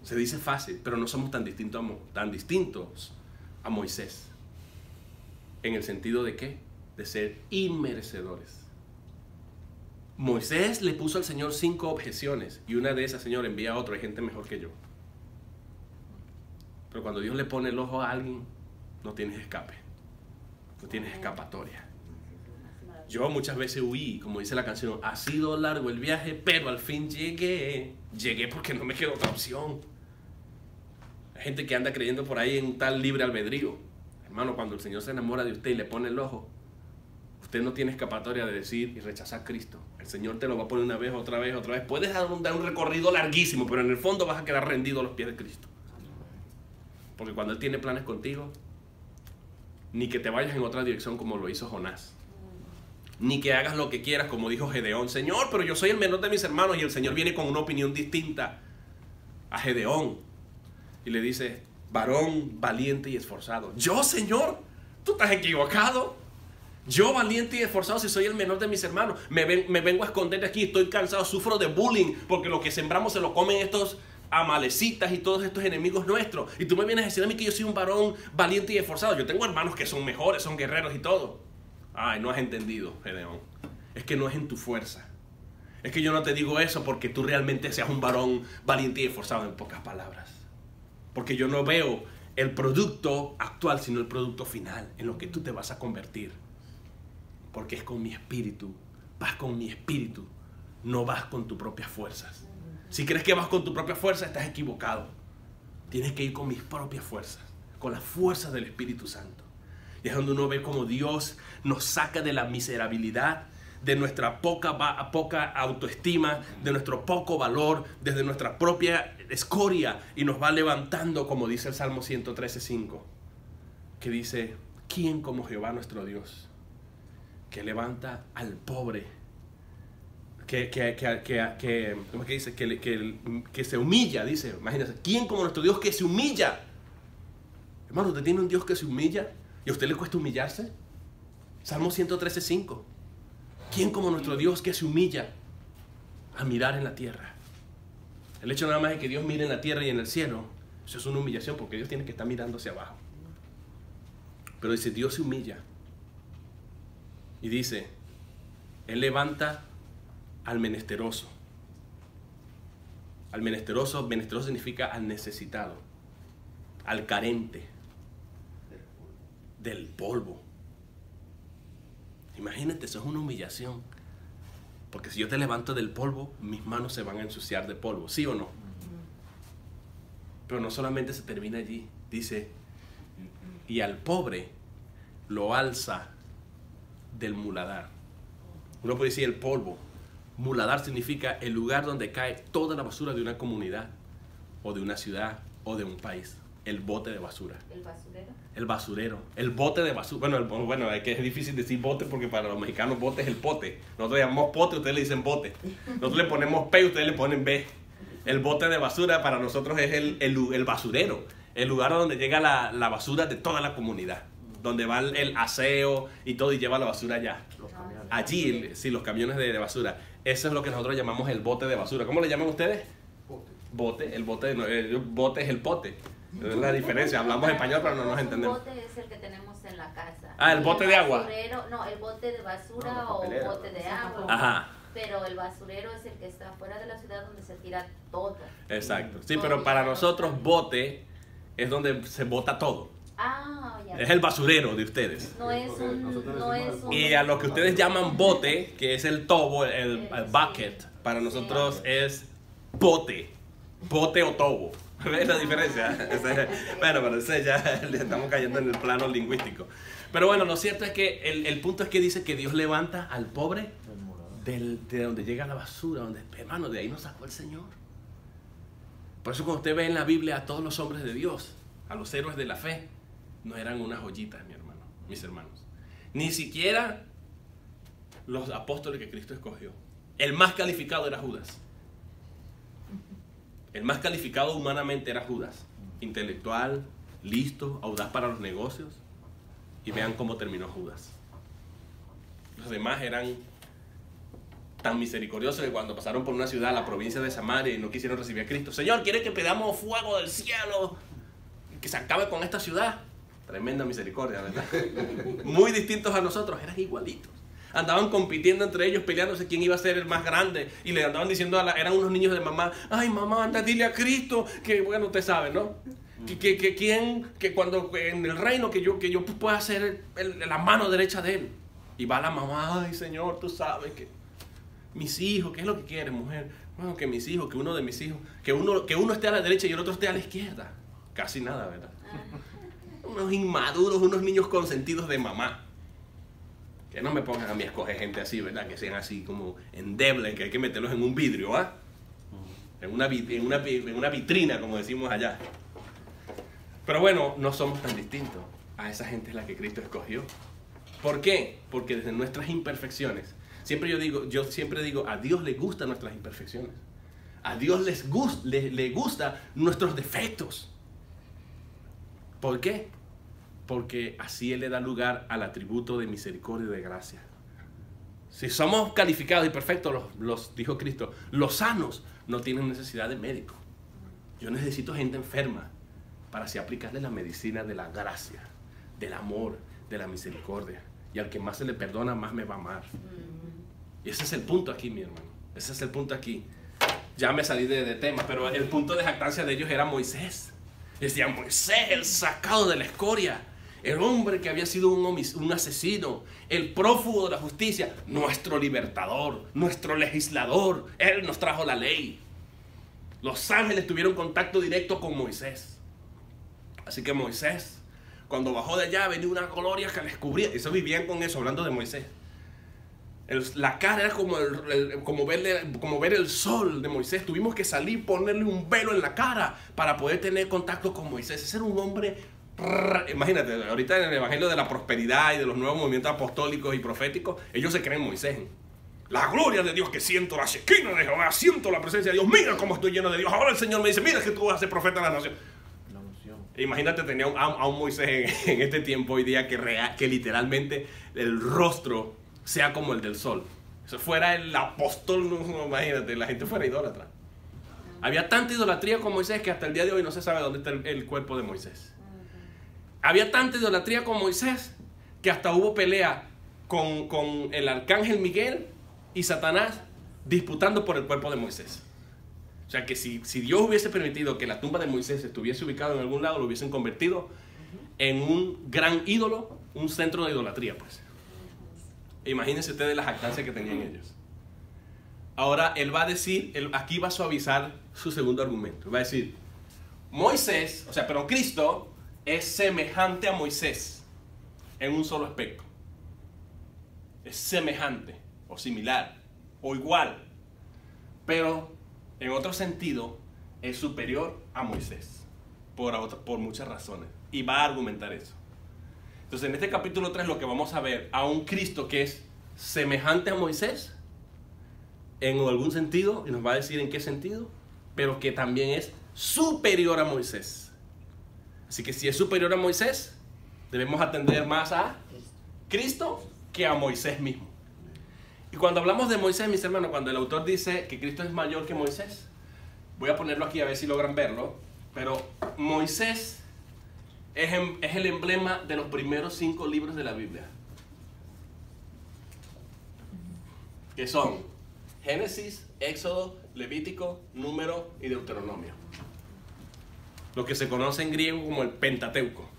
Se dice fácil, pero no somos tan distintos a Moisés. ¿En el sentido de qué? De ser inmerecedores. Moisés le puso al Señor 5 objeciones y una de esas, Señor, envía a otro, hay gente mejor que yo. Pero cuando Dios le pone el ojo a alguien, no tienes escape, no tienes escapatoria. Yo muchas veces huí, como dice la canción, ha sido largo el viaje, pero al fin llegué. Llegué porque no me quedó otra opción. Hay gente que anda creyendo por ahí en un tal libre albedrío. Hermano, cuando el Señor se enamora de usted y le pone el ojo, usted no tiene escapatoria de decir y rechazar a Cristo. El Señor te lo va a poner una vez, otra vez, otra vez. Puedes dar un recorrido larguísimo, pero en el fondo vas a quedar rendido a los pies de Cristo. Porque cuando Él tiene planes contigo, ni que te vayas en otra dirección como lo hizo Jonás, ni que hagas lo que quieras como dijo Gedeón. Señor, pero yo soy el menor de mis hermanos, y el Señor viene con una opinión distinta a Gedeón y le dice, varón valiente y esforzado. Yo, Señor, tú estás equivocado. Yo valiente y esforzado si soy el menor de mis hermanos. Me vengo a esconder aquí, estoy cansado, sufro de bullying, porque lo que sembramos se lo comen estos amalecitas y todos estos enemigos nuestros. Y tú me vienes a decir a mí que yo soy un varón valiente y esforzado. Yo tengo hermanos que son mejores, son guerreros y todo. Ay, no has entendido, Gedeón. Es que no es en tu fuerza. Es que yo no te digo eso porque tú realmente seas un varón valiente y esforzado, en pocas palabras. Porque yo no veo el producto actual, sino el producto final, en lo que tú te vas a convertir. Porque es con mi espíritu, vas con mi espíritu, no vas con tus propias fuerzas. Si crees que vas con tu propia fuerza, estás equivocado. Tienes que ir con mis propias fuerzas, con las fuerzas del Espíritu Santo. Y es donde uno ve cómo Dios nos saca de la miserabilidad, de nuestra poca autoestima, de nuestro poco valor, desde nuestra propia escoria, y nos va levantando, como dice el Salmo 113:5, que dice, ¿quién como Jehová nuestro Dios? Que levanta al pobre, ¿cómo es que dice? Que se humilla, dice, imagínense, ¿quién como nuestro Dios que se humilla? Hermano, ¿usted tiene un Dios que se humilla? ¿Y a usted le cuesta humillarse? Salmo 113:5. ¿Quién como nuestro Dios que se humilla a mirar en la tierra? El hecho nada más de que Dios mire en la tierra y en el cielo, eso es una humillación, porque Dios tiene que estar mirando hacia abajo. Pero dice, Dios se humilla. Y dice, Él levanta al menesteroso. Al menesteroso significa al necesitado, al carente, del polvo. Imagínate, eso es una humillación. Porque si yo te levanto del polvo, mis manos se van a ensuciar de polvo, ¿sí o no? Pero no solamente se termina allí. Dice, y al pobre lo alza del muladar. Uno puede decir el polvo, Muladar significa el lugar donde cae toda la basura de una comunidad, o de una ciudad, o de un país. El bote de basura. ¿El basurero? El basurero. El bote de basura. Bueno, es que es difícil decir bote porque para los mexicanos bote es el pote. Nosotros le llamamos pote, ustedes le dicen bote. Nosotros le ponemos P y ustedes le ponen B. El bote de basura para nosotros es el basurero. El lugar donde llega la basura de toda la comunidad. Donde va el aseo y todo y lleva la basura allá. Allí, sí, los camiones de basura. Eso es lo que nosotros llamamos el bote de basura. ¿Cómo le llaman ustedes? Bote. El bote es el pote. Es la diferencia. Hablamos español pero no nos entendemos. El bote es el que tenemos en la casa. Ah, el bote de agua. No, el bote de basura o bote de agua. Ajá. Pero el basurero es el que está fuera de la ciudad donde se tira todo. Exacto. Sí, pero para nosotros bote es donde se bota todo. Ah, ya. Es el basurero de ustedes. No es un... Y a lo que ustedes llaman bote, que es el tobo, el bucket, para nosotros es bote. Bote o tobo. ¿Ves la diferencia? Bueno, pero ese ya le estamos cayendo en el plano lingüístico. Pero bueno, lo cierto es que el punto es que dice que Dios levanta al pobre de donde llega la basura, hermano, de ahí nos sacó el Señor. Por eso cuando usted ve en la Biblia a todos los hombres de Dios, a los héroes de la fe, no eran unas joyitas, mis hermanos. Ni siquiera los apóstoles que Cristo escogió. El más calificado era Judas. El más calificado humanamente era Judas. Intelectual, listo, audaz para los negocios. Y vean cómo terminó Judas. Los demás eran tan misericordiosos que cuando pasaron por una ciudad, la provincia de Samaria, y no quisieron recibir a Cristo. Señor, ¿quiere que pedamos fuego del cielo? Que se acabe con esta ciudad. Tremenda misericordia, ¿verdad? Muy distintos a nosotros, eran igualitos. Andaban compitiendo entre ellos, peleándose quién iba a ser el más grande. Y le andaban diciendo, eran unos niños de mamá, ay mamá, anda, dile a Cristo, que bueno, usted sabe, ¿no? Que cuando en el reino que yo pueda ser la mano derecha de él. Y va la mamá, ay Señor, tú sabes que mis hijos, ¿qué es lo que quieres, mujer? Bueno, que mis hijos, que uno de mis hijos, que uno esté a la derecha y el otro esté a la izquierda. Casi nada, ¿verdad? Unos inmaduros, unos niños consentidos de mamá. Que no me pongan a mí a escoger gente así, ¿verdad? Que sean así como endebles, que hay que meterlos en un vidrio, ¿ah? En una vitrina, como decimos allá. Pero bueno, no somos tan distintos. A esa gente es la que Cristo escogió. ¿Por qué? Porque desde nuestras imperfecciones, yo siempre digo, a Dios le gustan nuestras imperfecciones. A Dios le gustan nuestros defectos. ¿Por qué? Porque así Él le da lugar al atributo de misericordia y de gracia. Si somos calificados y perfectos, dijo Cristo, los sanos no tienen necesidad de médico. Yo necesito gente enferma para así aplicarle la medicina de la gracia, del amor, de la misericordia. Y al que más se le perdona, más me va a amar. Y ese es el punto aquí, mi hermano. Ese es el punto aquí. Ya me salí de tema, pero el punto de jactancia de ellos era Moisés. Decían, Moisés, el sacado de la escoria. El hombre que había sido un asesino, el prófugo de la justicia, nuestro libertador, nuestro legislador. Él nos trajo la ley. Los ángeles tuvieron contacto directo con Moisés. Así que Moisés, cuando bajó de allá, venía una gloria que les cubría. Eso vivían con eso, hablando de Moisés. La cara era como ver el sol de Moisés. Tuvimos que salir y ponerle un velo en la cara para poder tener contacto con Moisés. Ese era un hombre, imagínate, ahorita en el evangelio de la prosperidad y de los nuevos movimientos apostólicos y proféticos, ellos se creen Moisés. La gloria de Dios que siento, la Shekinah de Jehová, siento la presencia de Dios. Mira cómo estoy lleno de Dios. Ahora el Señor me dice, mira que tú vas a ser profeta de la nación. Imagínate, tenía a un Moisés en este tiempo hoy día que literalmente el rostro sea como el del sol. Si fuera el apóstol, no, imagínate, la gente fuera idólatra. Había tanta idolatría con Moisés que hasta el día de hoy no se sabe dónde está el cuerpo de Moisés. Había tanta idolatría con Moisés que hasta hubo pelea con el arcángel Miguel y Satanás disputando por el cuerpo de Moisés. O sea que si Dios hubiese permitido que la tumba de Moisés estuviese ubicada en algún lado, lo hubiesen convertido en un gran ídolo, un centro de idolatría, pues. Imagínense ustedes la jactancia que tenían ellos. Ahora él va a decir, aquí va a suavizar su segundo argumento. Va a decir, Cristo es semejante a Moisés en un solo aspecto. Es semejante o similar. o igual, pero en otro sentido es superior a Moisés, por muchas razones, y va a argumentar eso. Entonces en este capítulo 3 lo que vamos a ver a un Cristo que es semejante a Moisés, en algún sentido, y nos va a decir en qué sentido, pero que también es superior a Moisés. Así que si es superior a Moisés, debemos atender más a Cristo que a Moisés mismo. Y cuando hablamos de Moisés, mis hermanos, cuando el autor dice que Cristo es mayor que Moisés, voy a ponerlo aquí a ver si logran verlo, pero Moisés es el emblema de los primeros 5 libros de la Biblia, que son Génesis, Éxodo, Levítico, Número y Deuteronomio. Lo que se conoce en griego como el Pentateuco.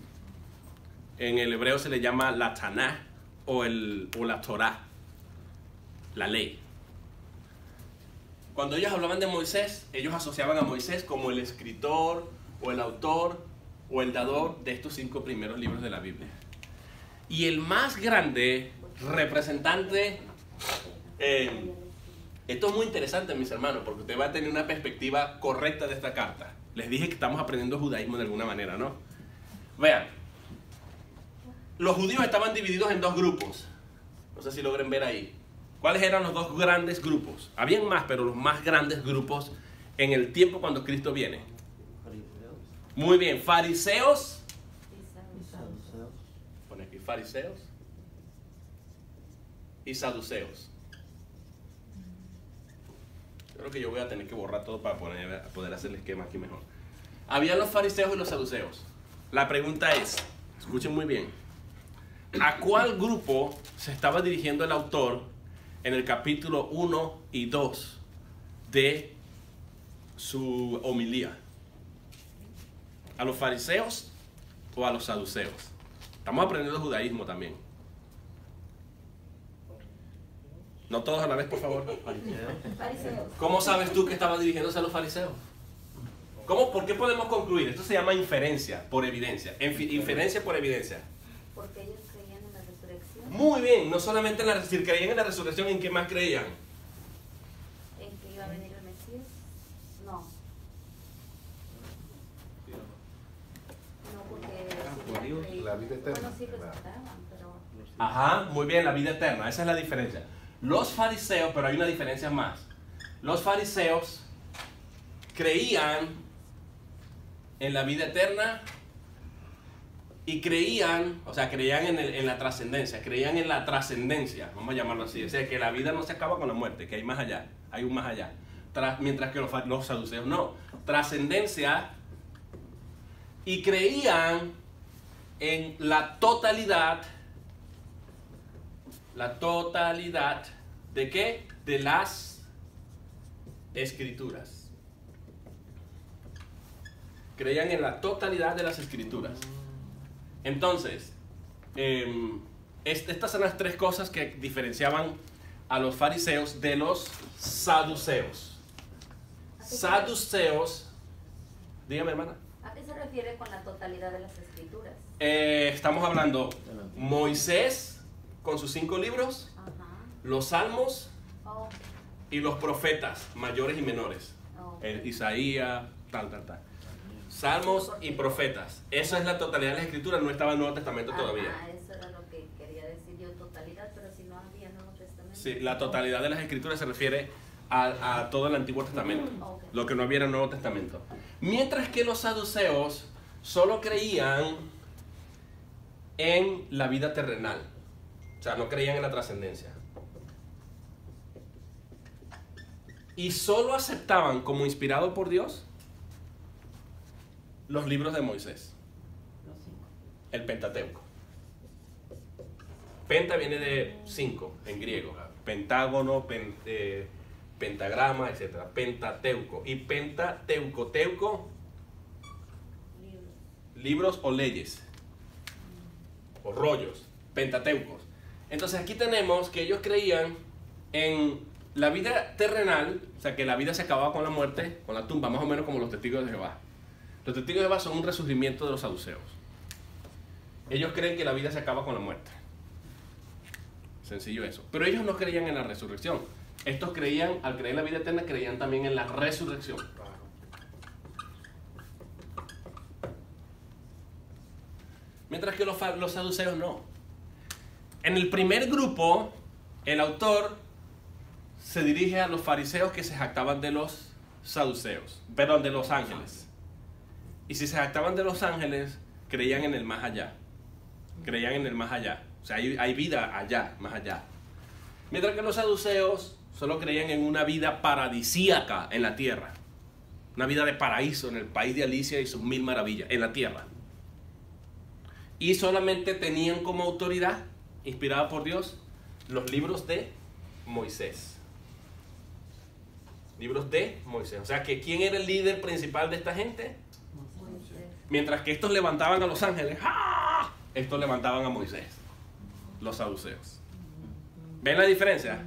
En el hebreo se le llama la Tanaj o la Torá, la ley. Cuando ellos hablaban de Moisés, ellos asociaban a Moisés como el escritor o el autor o el dador de estos 5 primeros libros de la Biblia. Y el más grande representante, esto es muy interesante, mis hermanos, porque usted va a tener una perspectiva correcta de esta carta. Les dije que estamos aprendiendo judaísmo de alguna manera, ¿no? Vean, los judíos estaban divididos en 2 grupos. No sé si logren ver ahí. ¿Cuáles eran los 2 grandes grupos? Habían más, pero los más grandes grupos en el tiempo cuando Cristo viene. Muy bien, fariseos. Pone aquí fariseos y saduceos. Creo que yo voy a tener que borrar todo para poder hacer el esquema aquí mejor. Habían los fariseos y los saduceos. La pregunta es, escuchen muy bien, ¿a cuál grupo se estaba dirigiendo el autor en el capítulo 1 y 2 de su homilía? ¿A los fariseos o a los saduceos? Estamos aprendiendo judaísmo también. No todos a la vez, por favor. Fariseos. ¿Cómo sabes tú que estaba dirigiéndose a los fariseos? ¿Por qué podemos concluir? Esto se llama inferencia por evidencia. Inferencia por evidencia. Porque ellos creían en la resurrección. Muy bien, no solamente en la resurrección, creían en la resurrección, ¿en qué más creían? ¿En que iba a venir el Mesías? No. No, porque Dios, la vida eterna. Bueno, sí respetaban, pero Ajá, muy bien, la vida eterna, esa es la diferencia. Los fariseos, pero hay una diferencia más. Los fariseos creían en la vida eterna y creían en la trascendencia, creían en la trascendencia, vamos a llamarlo así, o sea, que la vida no se acaba con la muerte, que hay más allá, hay un más allá. Mientras que los saduceos no, trascendencia, y creían en la totalidad ¿de qué? De las escrituras. Creían en la totalidad de las escrituras. Entonces, estas son las 3 cosas que diferenciaban a los fariseos de los saduceos. Saduceos, dígame, hermana. ¿a qué se refiere con la totalidad de las escrituras? Estamos hablando Moisés con sus 5 libros, Ajá. los salmos Oh, y los profetas mayores y menores. oh. Isaías, tal. Salmos y profetas. Esa es la totalidad de las escrituras, no estaba en el Nuevo Testamento todavía. Ajá, eso era lo que quería decir yo, totalidad, pero si no había Nuevo Testamento. Sí, la totalidad de las escrituras se refiere a todo el Antiguo Testamento, Ok. lo que no había en el Nuevo Testamento. Mientras que los saduceos solo creían en la vida terrenal, o sea, no creían en la trascendencia. Y solo aceptaban como inspirado por Dios los libros de Moisés, el Pentateuco. Penta viene de 5 en griego, pentágono, pentagrama, etc. Pentateuco. Y Pentateuco, teuco, libros o leyes, o rollos, pentateucos. Entonces aquí tenemos que ellos creían en la vida terrenal, o sea que la vida se acababa con la muerte, con la tumba, más o menos como los testigos de Jehová. Los testigos de Jehová son un resurgimiento de los saduceos. Ellos creen que la vida se acaba con la muerte. Sencillo eso. Pero ellos no creían en la resurrección. Estos creían, al creer en la vida eterna, creían también en la resurrección. Mientras que los saduceos no. En el primer grupo, el autor se dirige a los fariseos que se jactaban de los saduceos, perdón, de los ángeles. Y si se jactaban de los ángeles, creían en el más allá. Creían en el más allá. O sea, hay vida allá, más allá. Mientras que los saduceos solo creían en una vida paradisíaca en la tierra. Una vida de paraíso en el país de Alicia y sus 1000 maravillas, en la tierra. Y solamente tenían como autoridad, inspirada por Dios, los libros de Moisés. Libros de Moisés. O sea, que ¿quién era el líder principal de esta gente? Moisés. Mientras que estos levantaban a los ángeles, ¡ah!, estos levantaban a Moisés, los saduceos. ¿Ven la diferencia?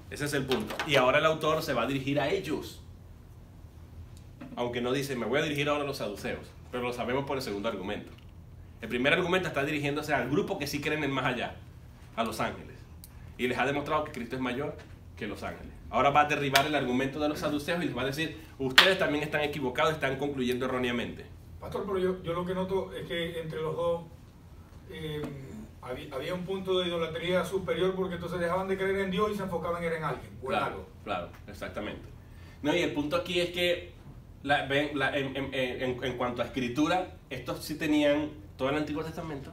Ese es el punto. Y ahora el autor se va a dirigir a ellos. Aunque no dice, me voy a dirigir ahora a los saduceos, pero lo sabemos por el segundo argumento. El primer argumento está dirigiéndose al grupo que sí creen en más allá, a los ángeles. Y les ha demostrado que Cristo es mayor que los ángeles. Ahora va a derribar el argumento de los saduceos y les va a decir, ustedes también están equivocados, están concluyendo erróneamente. Pastor, pero yo lo que noto es que entre los dos había un punto de idolatría superior, porque entonces dejaban de creer en Dios y se enfocaban en alguien o en algo. Claro, exactamente. No, y el punto aquí es que en cuanto a escritura, estos sí tenían todo el Antiguo Testamento,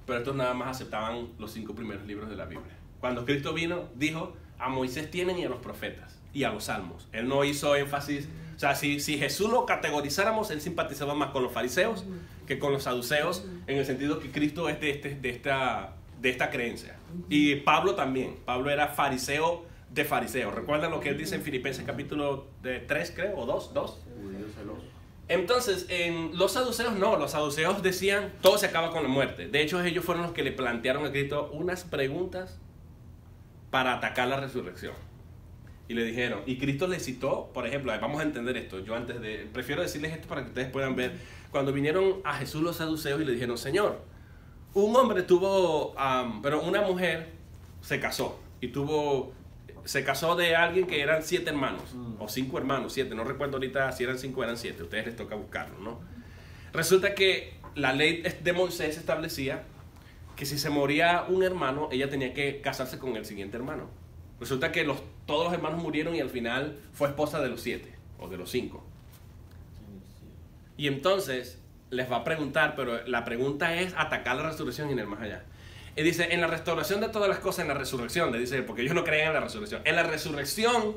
pero estos nada más aceptaban los 5 primeros libros de la Biblia. Cuando Cristo vino, dijo, a Moisés tienen y a los profetas y a los salmos. Él no hizo énfasis, o sea, si Jesús lo categorizáramos, él simpatizaba más con los fariseos que con los saduceos, en el sentido que Cristo es de esta creencia. Y Pablo también. Pablo era fariseo de fariseos. ¿Recuerdan lo que él dice en Filipenses capítulo 3, creo, o 2? Entonces, en los saduceos no, los saduceos decían, todo se acaba con la muerte. De hecho, ellos fueron los que le plantearon a Cristo unas preguntas para atacar la resurrección. Y le dijeron, y Cristo les citó, por ejemplo, vamos a entender esto, prefiero decirles esto para que ustedes puedan ver, cuando vinieron a Jesús los saduceos y le dijeron, Señor, un hombre pero una mujer se casó, se casó de alguien que eran 7 hermanos, o 5 hermanos, 7, no recuerdo ahorita si eran 5 o eran 7, a ustedes les toca buscarlo, ¿no? Resulta que la ley de Moisés establecía que si se moría un hermano, ella tenía que casarse con el siguiente hermano. Resulta que todos los hermanos murieron y al final fue esposa de los 7 o de los 5. Y entonces les va a preguntar, pero la pregunta es atacar la resurrección y en el más allá. Y dice, en la restauración de todas las cosas, en la resurrección, le dice, porque ellos no creían en la resurrección. En la resurrección,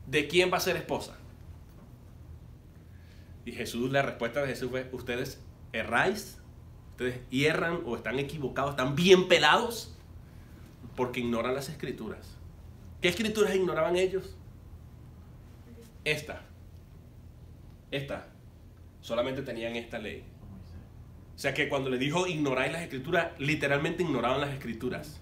¿de quién va a ser esposa? Y la respuesta de Jesús fue, ustedes erráis, ustedes hierran o están equivocados, están bien pelados, porque ignoran las escrituras. ¿Qué escrituras ignoraban ellos? Esta. Solamente tenían esta ley. O sea que cuando le dijo ignoráis las escrituras, literalmente ignoraban las escrituras.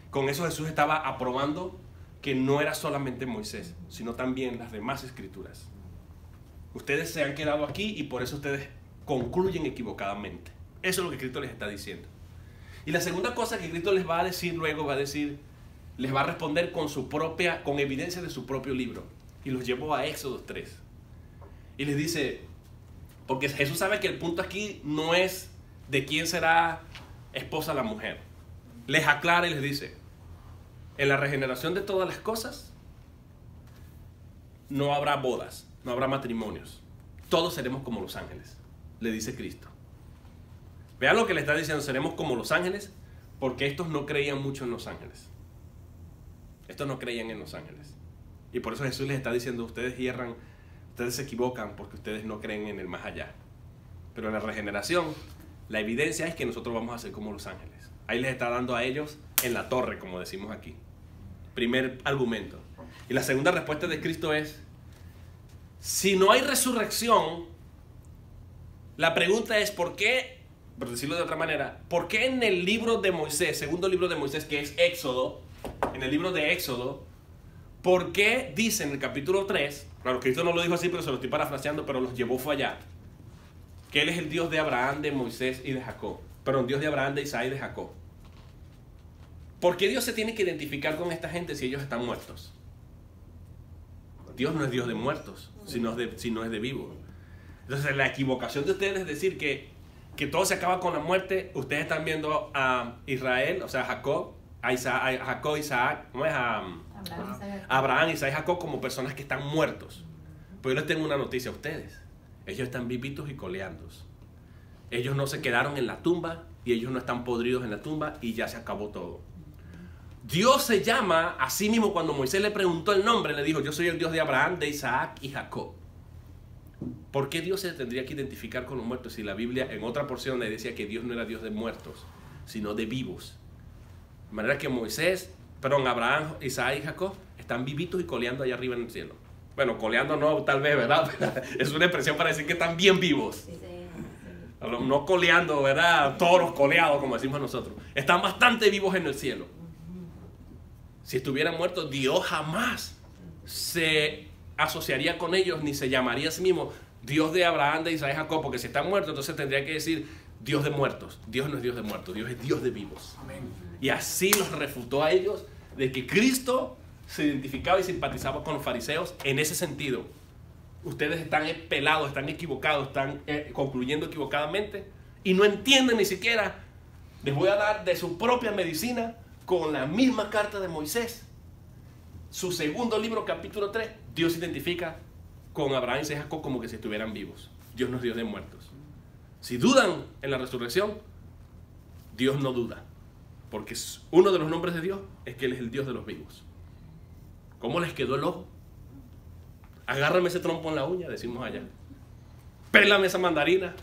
Con eso Jesús estaba aprobando que no era solamente Moisés, sino también las demás escrituras. Ustedes se han quedado aquí y por eso ustedes concluyen equivocadamente. Eso es lo que Cristo les está diciendo. Y la segunda cosa que Cristo les va a decir luego, les va a responder con evidencia de su propio libro. Y los llevó a Éxodo 3. Y les dice, porque Jesús sabe que el punto aquí no es de quién será esposa la mujer. Les aclara y les dice, en la regeneración de todas las cosas, no habrá bodas, no habrá matrimonios. Todos seremos como los ángeles, le dice Cristo. Vean lo que le está diciendo, seremos como los ángeles, porque estos no creían mucho en los ángeles. Estos no creían en los ángeles. Y por eso Jesús les está diciendo, ustedes hierran, ustedes se equivocan porque ustedes no creen en el más allá. Pero en la regeneración, la evidencia es que nosotros vamos a ser como los ángeles. Ahí les está dando a ellos en la torre, como decimos aquí. Primer argumento. Y la segunda respuesta de Cristo es, si no hay resurrección, la pregunta es, ¿por qué, por decirlo de otra manera, por qué en el libro de Moisés, segundo libro de Moisés, que es Éxodo, en el libro de Éxodo, ¿por qué dice en el capítulo 3, claro, Cristo no lo dijo así, pero se lo estoy parafraseando, pero los llevó fue allá, que Él es el Dios de Abraham, de Moisés y de Jacob? Perdón, Dios de Abraham, de Isaac y de Jacob. ¿Por qué Dios se tiene que identificar con esta gente si ellos están muertos? Dios no es Dios de muertos, sino es de vivos. Entonces la equivocación de ustedes es decir que todo se acaba con la muerte. Ustedes están viendo a Israel, o sea, Jacob, Isaac, ¿cómo es? Abraham, Isaac y Jacob como personas que están muertos. Pero yo les tengo una noticia a ustedes. Ellos están vivitos y coleando. Ellos no se quedaron en la tumba y ellos no están podridos en la tumba y ya se acabó todo. Dios se llama a sí mismo. Cuando Moisés le preguntó el nombre, le dijo: yo soy el Dios de Abraham, de Isaac y Jacob. ¿Por qué Dios se tendría que identificar con los muertos si la Biblia en otra porción le decía que Dios no era Dios de muertos, sino de vivos? De manera que Abraham, Isaac y Jacob están vivitos y coleando allá arriba en el cielo. Bueno, coleando no, tal vez, ¿verdad? Es una expresión para decir que están bien vivos. No coleando, ¿verdad? Toros coleados, como decimos nosotros. Están bastante vivos en el cielo. Si estuvieran muertos, Dios jamás se asociaría con ellos, ni se llamaría a sí mismo Dios de Abraham, de Isaac y Jacob, porque si están muertos, entonces tendría que decir Dios de muertos. Dios no es Dios de muertos, Dios es Dios de vivos. Amén. Y así los refutó a ellos de que Cristo se identificaba y simpatizaba con los fariseos en ese sentido. Ustedes están pelados, están equivocados, están concluyendo equivocadamente y no entienden ni siquiera. Les voy a dar de su propia medicina con la misma carta de Moisés. Su segundo libro, capítulo 3, Dios se identifica con Abraham y Jacob como que si estuvieran vivos. Dios no es Dios de muertos. Si dudan en la resurrección, Dios no duda, porque uno de los nombres de Dios es que Él es el Dios de los vivos. ¿Cómo les quedó el ojo? Agárrame ese trompo en la uña, decimos allá. Pélame esa mandarina.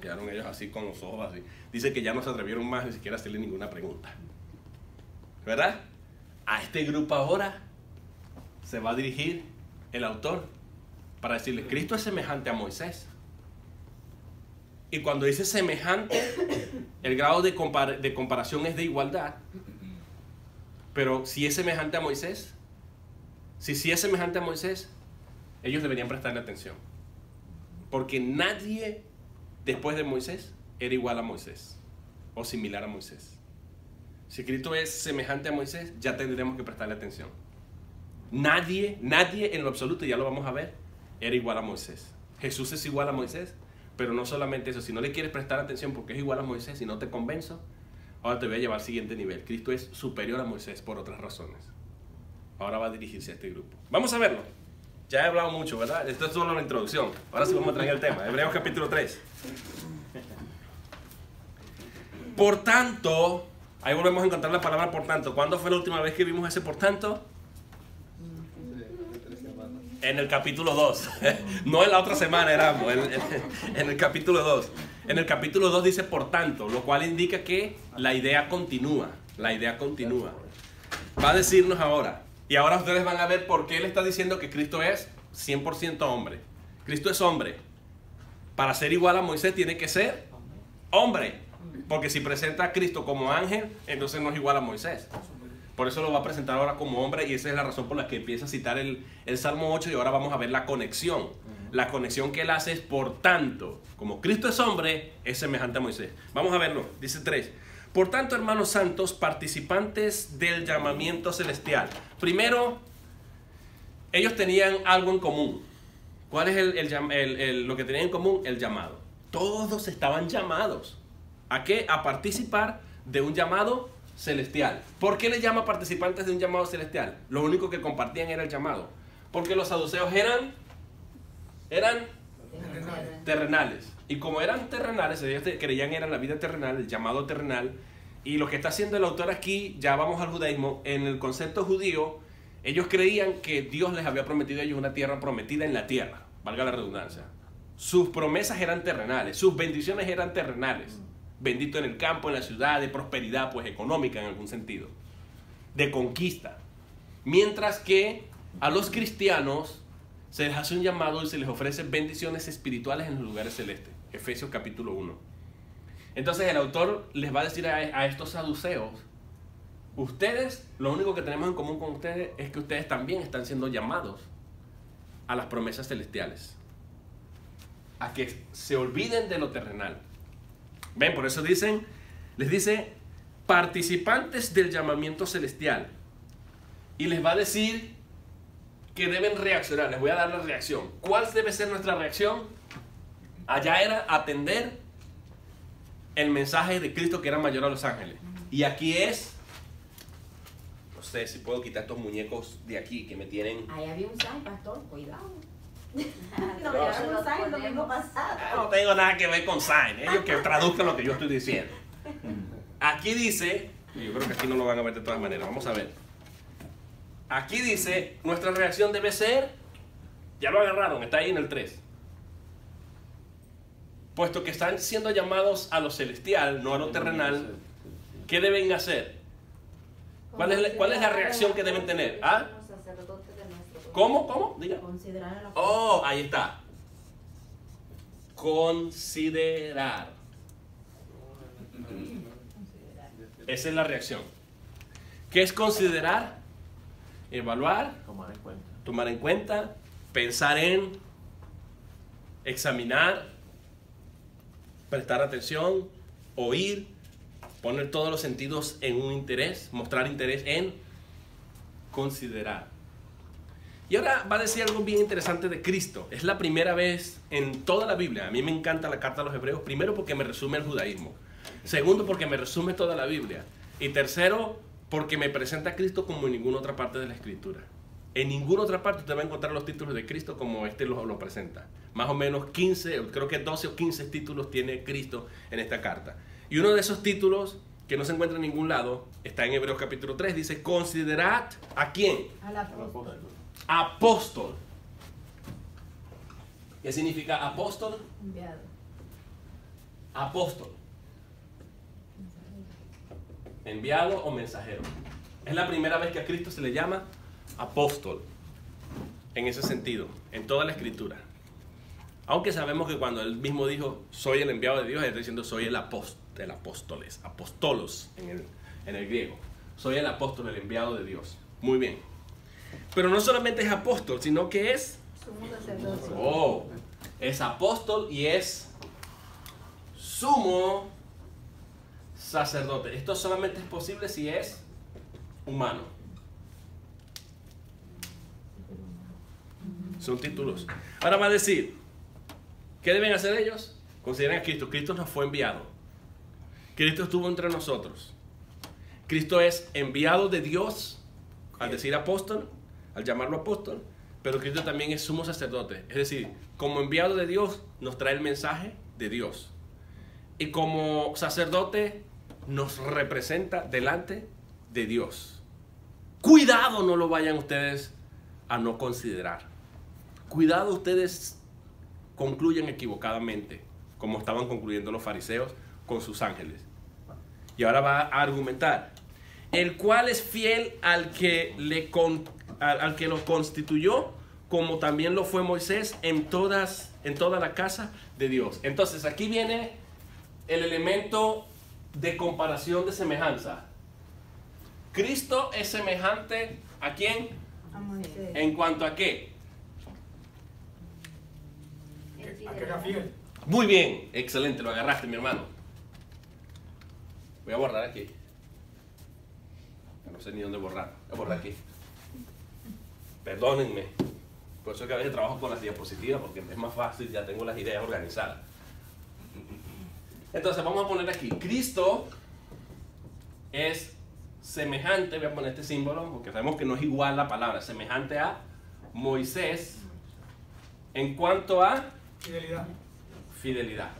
Quedaron ellos así con los ojos así. Dice que ya no se atrevieron más ni siquiera a hacerle ninguna pregunta. ¿Verdad? A este grupo ahora se va a dirigir el autor para decirle: Cristo es semejante a Moisés. Y cuando dice semejante, el grado de comparación es de igualdad. Pero si es semejante a Moisés, si es semejante a Moisés, ellos deberían prestarle atención. Porque nadie después de Moisés era igual a Moisés o similar a Moisés. Si Cristo es semejante a Moisés, ya tendremos que prestarle atención. Nadie en lo absoluto, ya lo vamos a ver, era igual a Moisés. Jesús es igual a Moisés, pero no solamente eso. Si no le quieres prestar atención porque es igual a Moisés y no te convenzo, ahora te voy a llevar al siguiente nivel. Cristo es superior a Moisés por otras razones. Ahora va a dirigirse a este grupo. Vamos a verlo. Ya he hablado mucho, ¿verdad? Esto es solo la introducción. Ahora sí vamos a traer el tema. Hebreos capítulo 3. Por tanto, ahí volvemos a encontrar la palabra por tanto. ¿Cuándo fue la última vez que vimos ese por tanto? En el capítulo 2. No en la otra semana, éramos. En el capítulo 2. En el capítulo 2 dice por tanto, lo cual indica que la idea continúa. La idea continúa. Va a decirnos ahora. Y ahora ustedes van a ver por qué él está diciendo que Cristo es 100% hombre. Cristo es hombre. Para ser igual a Moisés tiene que ser hombre. Porque si presenta a Cristo como ángel, entonces no es igual a Moisés. Por eso lo va a presentar ahora como hombre, y esa es la razón por la que empieza a citar el Salmo 8, y ahora vamos a ver la conexión. La conexión que él hace es por tanto. Como Cristo es hombre, es semejante a Moisés. Vamos a verlo. Dice 3. Por tanto, hermanos santos, participantes del llamamiento celestial. Primero, ellos tenían algo en común. ¿Cuál es lo que tenían en común? El llamado. Todos estaban llamados. ¿A qué? A participar de un llamado celestial. ¿Por qué le llama participantes de un llamado celestial? Lo único que compartían era el llamado. Porque los saduceos eran terrenales. Y como eran terrenales, ellos creían en la vida terrenal, el llamado terrenal. Y lo que está haciendo el autor aquí, ya vamos al judaísmo, en el concepto judío, ellos creían que Dios les había prometido a ellos una tierra prometida en la tierra, valga la redundancia. Sus promesas eran terrenales, sus bendiciones eran terrenales. Bendito en el campo, en la ciudad, de prosperidad, pues económica en algún sentido, de conquista. Mientras que a los cristianos se les hace un llamado y se les ofrece bendiciones espirituales en los lugares celestes. Efesios capítulo 1. Entonces el autor les va a decir a estos saduceos: ustedes, lo único que tenemos en común con ustedes es que ustedes también están siendo llamados a las promesas celestiales, a que se olviden de lo terrenal. Ven, por eso les dice participantes del llamamiento celestial, y les va a decir que deben reaccionar. Les voy a dar la reacción. ¿Cuál debe ser nuestra reacción? Allá era atender el mensaje de Cristo que era mayor a los ángeles. Y aquí es, no sé si puedo quitar estos muñecos de aquí que me tienen. Ahí había un sign, pastor, cuidado. No, No, había un sign el domingo pasado. No tengo nada que ver con sign, ellos que traduzcan lo que yo estoy diciendo. Aquí dice, y yo creo que aquí no lo van a ver de todas maneras, vamos a ver. Aquí dice, nuestra reacción debe ser, ya lo agarraron, está ahí en el 3. Puesto que están siendo llamados a lo celestial, no a lo terrenal, ¿qué deben hacer? ¿Cuál es la reacción que deben tener? ¿Ah? ¿Cómo? ¿Cómo? Diga. Considerar a la Oh, ahí está. Considerar. Esa es la reacción. ¿Qué es considerar? Evaluar, tomar en cuenta, pensar en, examinar, prestar atención, oír, poner todos los sentidos en un interés, mostrar interés en considerar. Y ahora va a decir algo bien interesante de Cristo. Es la primera vez en toda la Biblia. A mí me encanta la carta a los hebreos. Primero porque me resume el judaísmo. Segundo porque me resume toda la Biblia. Y tercero porque me presenta a Cristo como en ninguna otra parte de la Escritura. En ninguna otra parte usted va a encontrar los títulos de Cristo como este lo presenta. Más o menos 15, creo que 12 o 15 títulos tiene Cristo en esta carta. Y uno de esos títulos que no se encuentra en ningún lado está en Hebreos capítulo 3. Dice, considerad ¿a quién? Al apóstol. Apóstol. ¿Qué significa apóstol? Enviado. Apóstol. Enviado o mensajero. Es la primera vez que a Cristo se le llama apóstol. En ese sentido, en toda la Escritura. Aunque sabemos que cuando él mismo dijo, soy el enviado de Dios, él está diciendo, soy el apóstoles, apóstolos en el griego. Soy el apóstol, el enviado de Dios. Muy bien. Pero no solamente es apóstol, sino que es... Sumo sacerdote. Oh, es apóstol y es sumo sacerdote. Esto solamente es posible si es humano. Son títulos. Ahora va a decir, ¿qué deben hacer ellos? Consideren a Cristo. Cristo nos fue enviado. Cristo estuvo entre nosotros. Cristo es enviado de Dios al decir apóstol, al llamarlo apóstol, pero Cristo también es sumo sacerdote. Es decir, como enviado de Dios nos trae el mensaje de Dios. Y como sacerdote nos representa delante de Dios. Cuidado, no lo vayan ustedes a no considerar. Cuidado, ustedes concluyen equivocadamente, como estaban concluyendo los fariseos con sus ángeles. Y ahora va a argumentar. El cual es fiel al que lo constituyó, como también lo fue Moisés en toda la casa de Dios. Entonces aquí viene el elemento de comparación, de semejanza. Cristo es semejante ¿a quién? A Moisés. ¿En cuanto a qué? ¿A qué era fiel? Muy bien, excelente, lo agarraste, mi hermano. Voy a borrar aquí. No sé ni dónde borrar. Voy a borrar aquí. Perdónenme. Por eso es que a veces trabajo con las diapositivas, porque es más fácil, ya tengo las ideas organizadas. Entonces vamos a poner aquí. Cristo es semejante, voy a poner este símbolo, porque sabemos que no es igual la palabra, semejante a Moisés en cuanto a Fidelidad. fidelidad.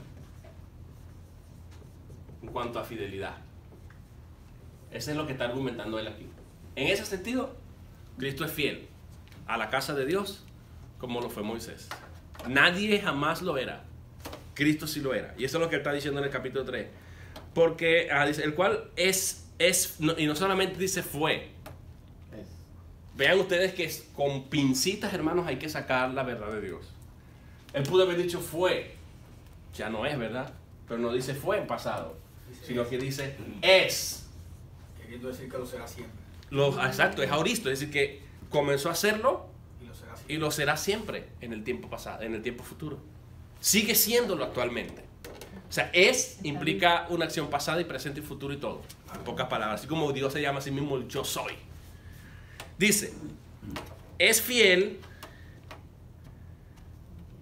En cuanto a fidelidad. Ese es lo que está argumentando él aquí. En ese sentido, Cristo es fiel a la casa de Dios como lo fue Moisés. Nadie jamás lo era. Cristo sí lo era. Y eso es lo que él está diciendo en el capítulo 3. Porque dice, el cual y no solamente dice fue. Vean ustedes que con pincitas, hermanos, hay que sacar la verdad de Dios. Él pudo haber dicho fue. Ya no es, ¿verdad? Pero no dice fue en pasado, sino que dice es. Queriendo decir que lo será siempre. Exacto, es auristo, es decir, que comenzó a hacerlo Y lo será siempre. y lo será siempre en el tiempo pasado, en el tiempo futuro. Sigue siéndolo actualmente. O sea, implica una acción pasada y presente y futuro y todo. En pocas palabras, así como Dios se llama a sí mismo el yo soy. Dice, es fiel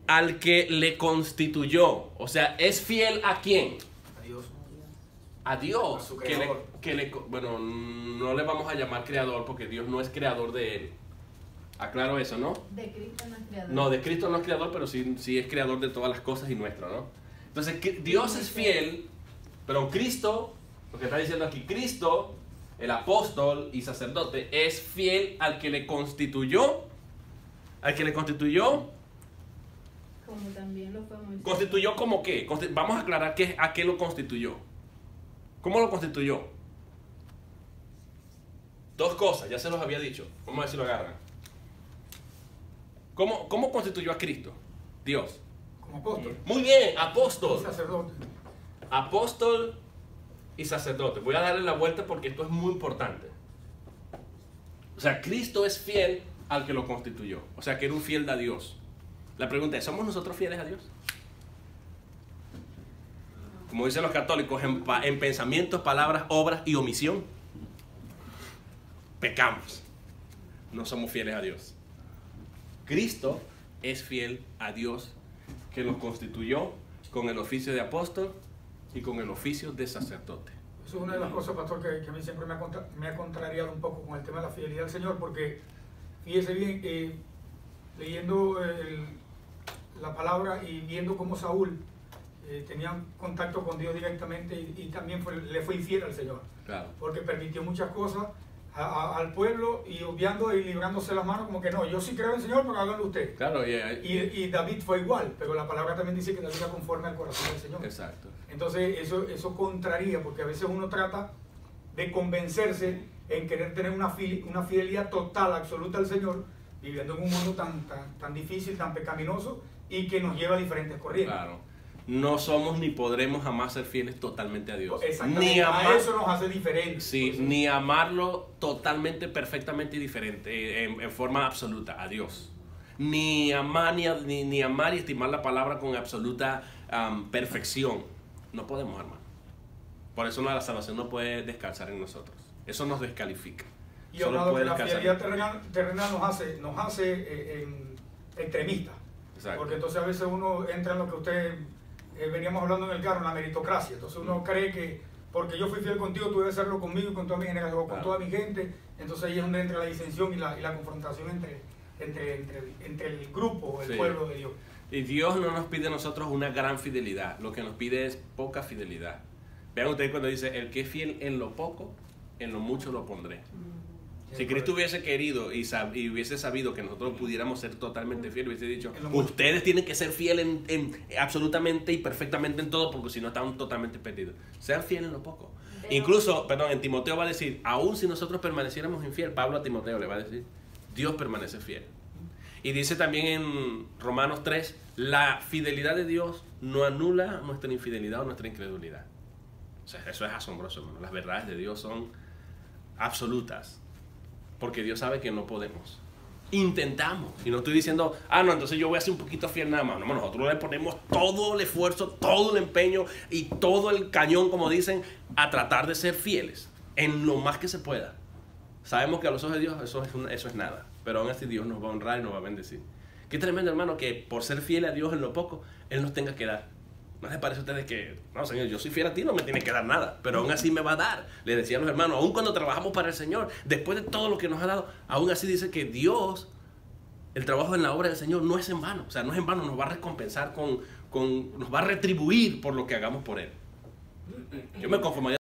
al que le constituyó. O sea, ¿es fiel a quién? Adiós. A Dios. A su Que creador. bueno, no le vamos a llamar creador porque Dios no es creador de él. Aclaro eso, ¿no? De Cristo no es creador. No, de Cristo no es creador, pero sí es creador de todas las cosas y nuestro, ¿no? Entonces, Dios es fiel, pero Cristo, lo que está diciendo aquí, Cristo, el apóstol y sacerdote, es fiel al que le constituyó. Al que le constituyó. Como también lo fue Moisés. ¿Constituyó como qué? Vamos a aclarar a qué lo constituyó. ¿Cómo lo constituyó? Dos cosas, ya se los había dicho. Vamos a ver si lo agarran. ¿Cómo constituyó a Cristo? Dios. Como apóstol. Muy bien, apóstol. Y sacerdote. Apóstol y sacerdote. Voy a darle la vuelta porque esto es muy importante. O sea, Cristo es fiel al que lo constituyó. O sea, que era un fiel a Dios. La pregunta es, ¿somos nosotros fieles a Dios? Como dicen los católicos, en pensamientos, palabras, obras y omisión, pecamos. No somos fieles a Dios. Cristo es fiel a Dios que lo constituyó con el oficio de apóstol y con el oficio de sacerdote. Eso es una de las cosas, pastor, que a mí siempre me ha contrariado un poco con el tema de la fidelidad al Señor, porque fíjese bien, leyendo la palabra y viendo cómo Saúl tenía contacto con Dios directamente y también le fue infiel al Señor, Claro. porque permitió muchas cosas al pueblo y obviando y librándose las manos como que no, yo sí creo en el Señor, pero háganlo usted. Claro, Y David fue igual, pero la palabra también dice que David era conforme al corazón del Señor. exacto. Entonces eso contraría, porque a veces uno trata de convencerse en querer tener una fidelidad total, absoluta al Señor, viviendo en un mundo tan difícil, tan pecaminoso y que nos lleva a diferentes corrientes. Claro. No somos ni podremos jamás ser fieles totalmente a Dios. Exactamente, Ni a eso nos hace diferentes. Sí, Pues, ni amarlo totalmente, perfectamente y diferente, en forma absoluta, a Dios. Ni amar, ni amar y estimar la palabra con absoluta perfección. No podemos, hermano. Por eso la salvación no puede descansar en nosotros. Eso nos descalifica. Y Solo hablado puede que la descansar fidelidad terrenal nos hace extremistas. Exacto. Porque entonces a veces uno entra en lo que usted veníamos hablando en el carro, en la meritocracia. Entonces uno cree que porque yo fui fiel contigo, tú debes serlo conmigo y con toda mi generación, con Claro. toda mi gente. Entonces ahí es donde entra la disensión y la confrontación entre el grupo, el Sí. pueblo de Dios. Y Dios no nos pide a nosotros una gran fidelidad, lo que nos pide es poca fidelidad. Vean ustedes cuando dice, el que es fiel en lo poco, en lo mucho lo pondré. Si Cristo hubiese querido y hubiese sabido que nosotros pudiéramos ser totalmente fieles, hubiese dicho, En lo mucho. ustedes tienen que ser fieles en absolutamente y perfectamente en todo, porque si no están totalmente perdidos. Sean fieles en lo poco. Pero- Incluso, perdón, en Timoteo va a decir, aún si nosotros permaneciéramos infiel, Pablo a Timoteo le va a decir, Dios permanece fiel. Y dice también en Romanos 3, la fidelidad de Dios no anula nuestra infidelidad o nuestra incredulidad. O sea, eso es asombroso, hermano. Las verdades de Dios son absolutas. Porque Dios sabe que no podemos. Intentamos. Y no estoy diciendo, no, entonces yo voy a ser un poquito fiel nada más. No, nosotros le ponemos todo el esfuerzo, todo el empeño y todo el cañón, como dicen, a tratar de ser fieles en lo más que se pueda. Sabemos que a los ojos de Dios eso es nada. Pero aún así Dios nos va a honrar y nos va a bendecir. Qué tremendo, hermano, que por ser fiel a Dios en lo poco, Él nos tenga que dar. ¿No les parece a ustedes que, no, Señor, yo soy fiel a ti, no me tiene que dar nada, pero aún así me va a dar? Le decían los hermanos, aún cuando trabajamos para el Señor, después de todo lo que nos ha dado, aún así dice que Dios, el trabajo en la obra del Señor no es en vano. O sea, no es en vano, nos va a recompensar nos va a retribuir por lo que hagamos por Él. Yo me conformaría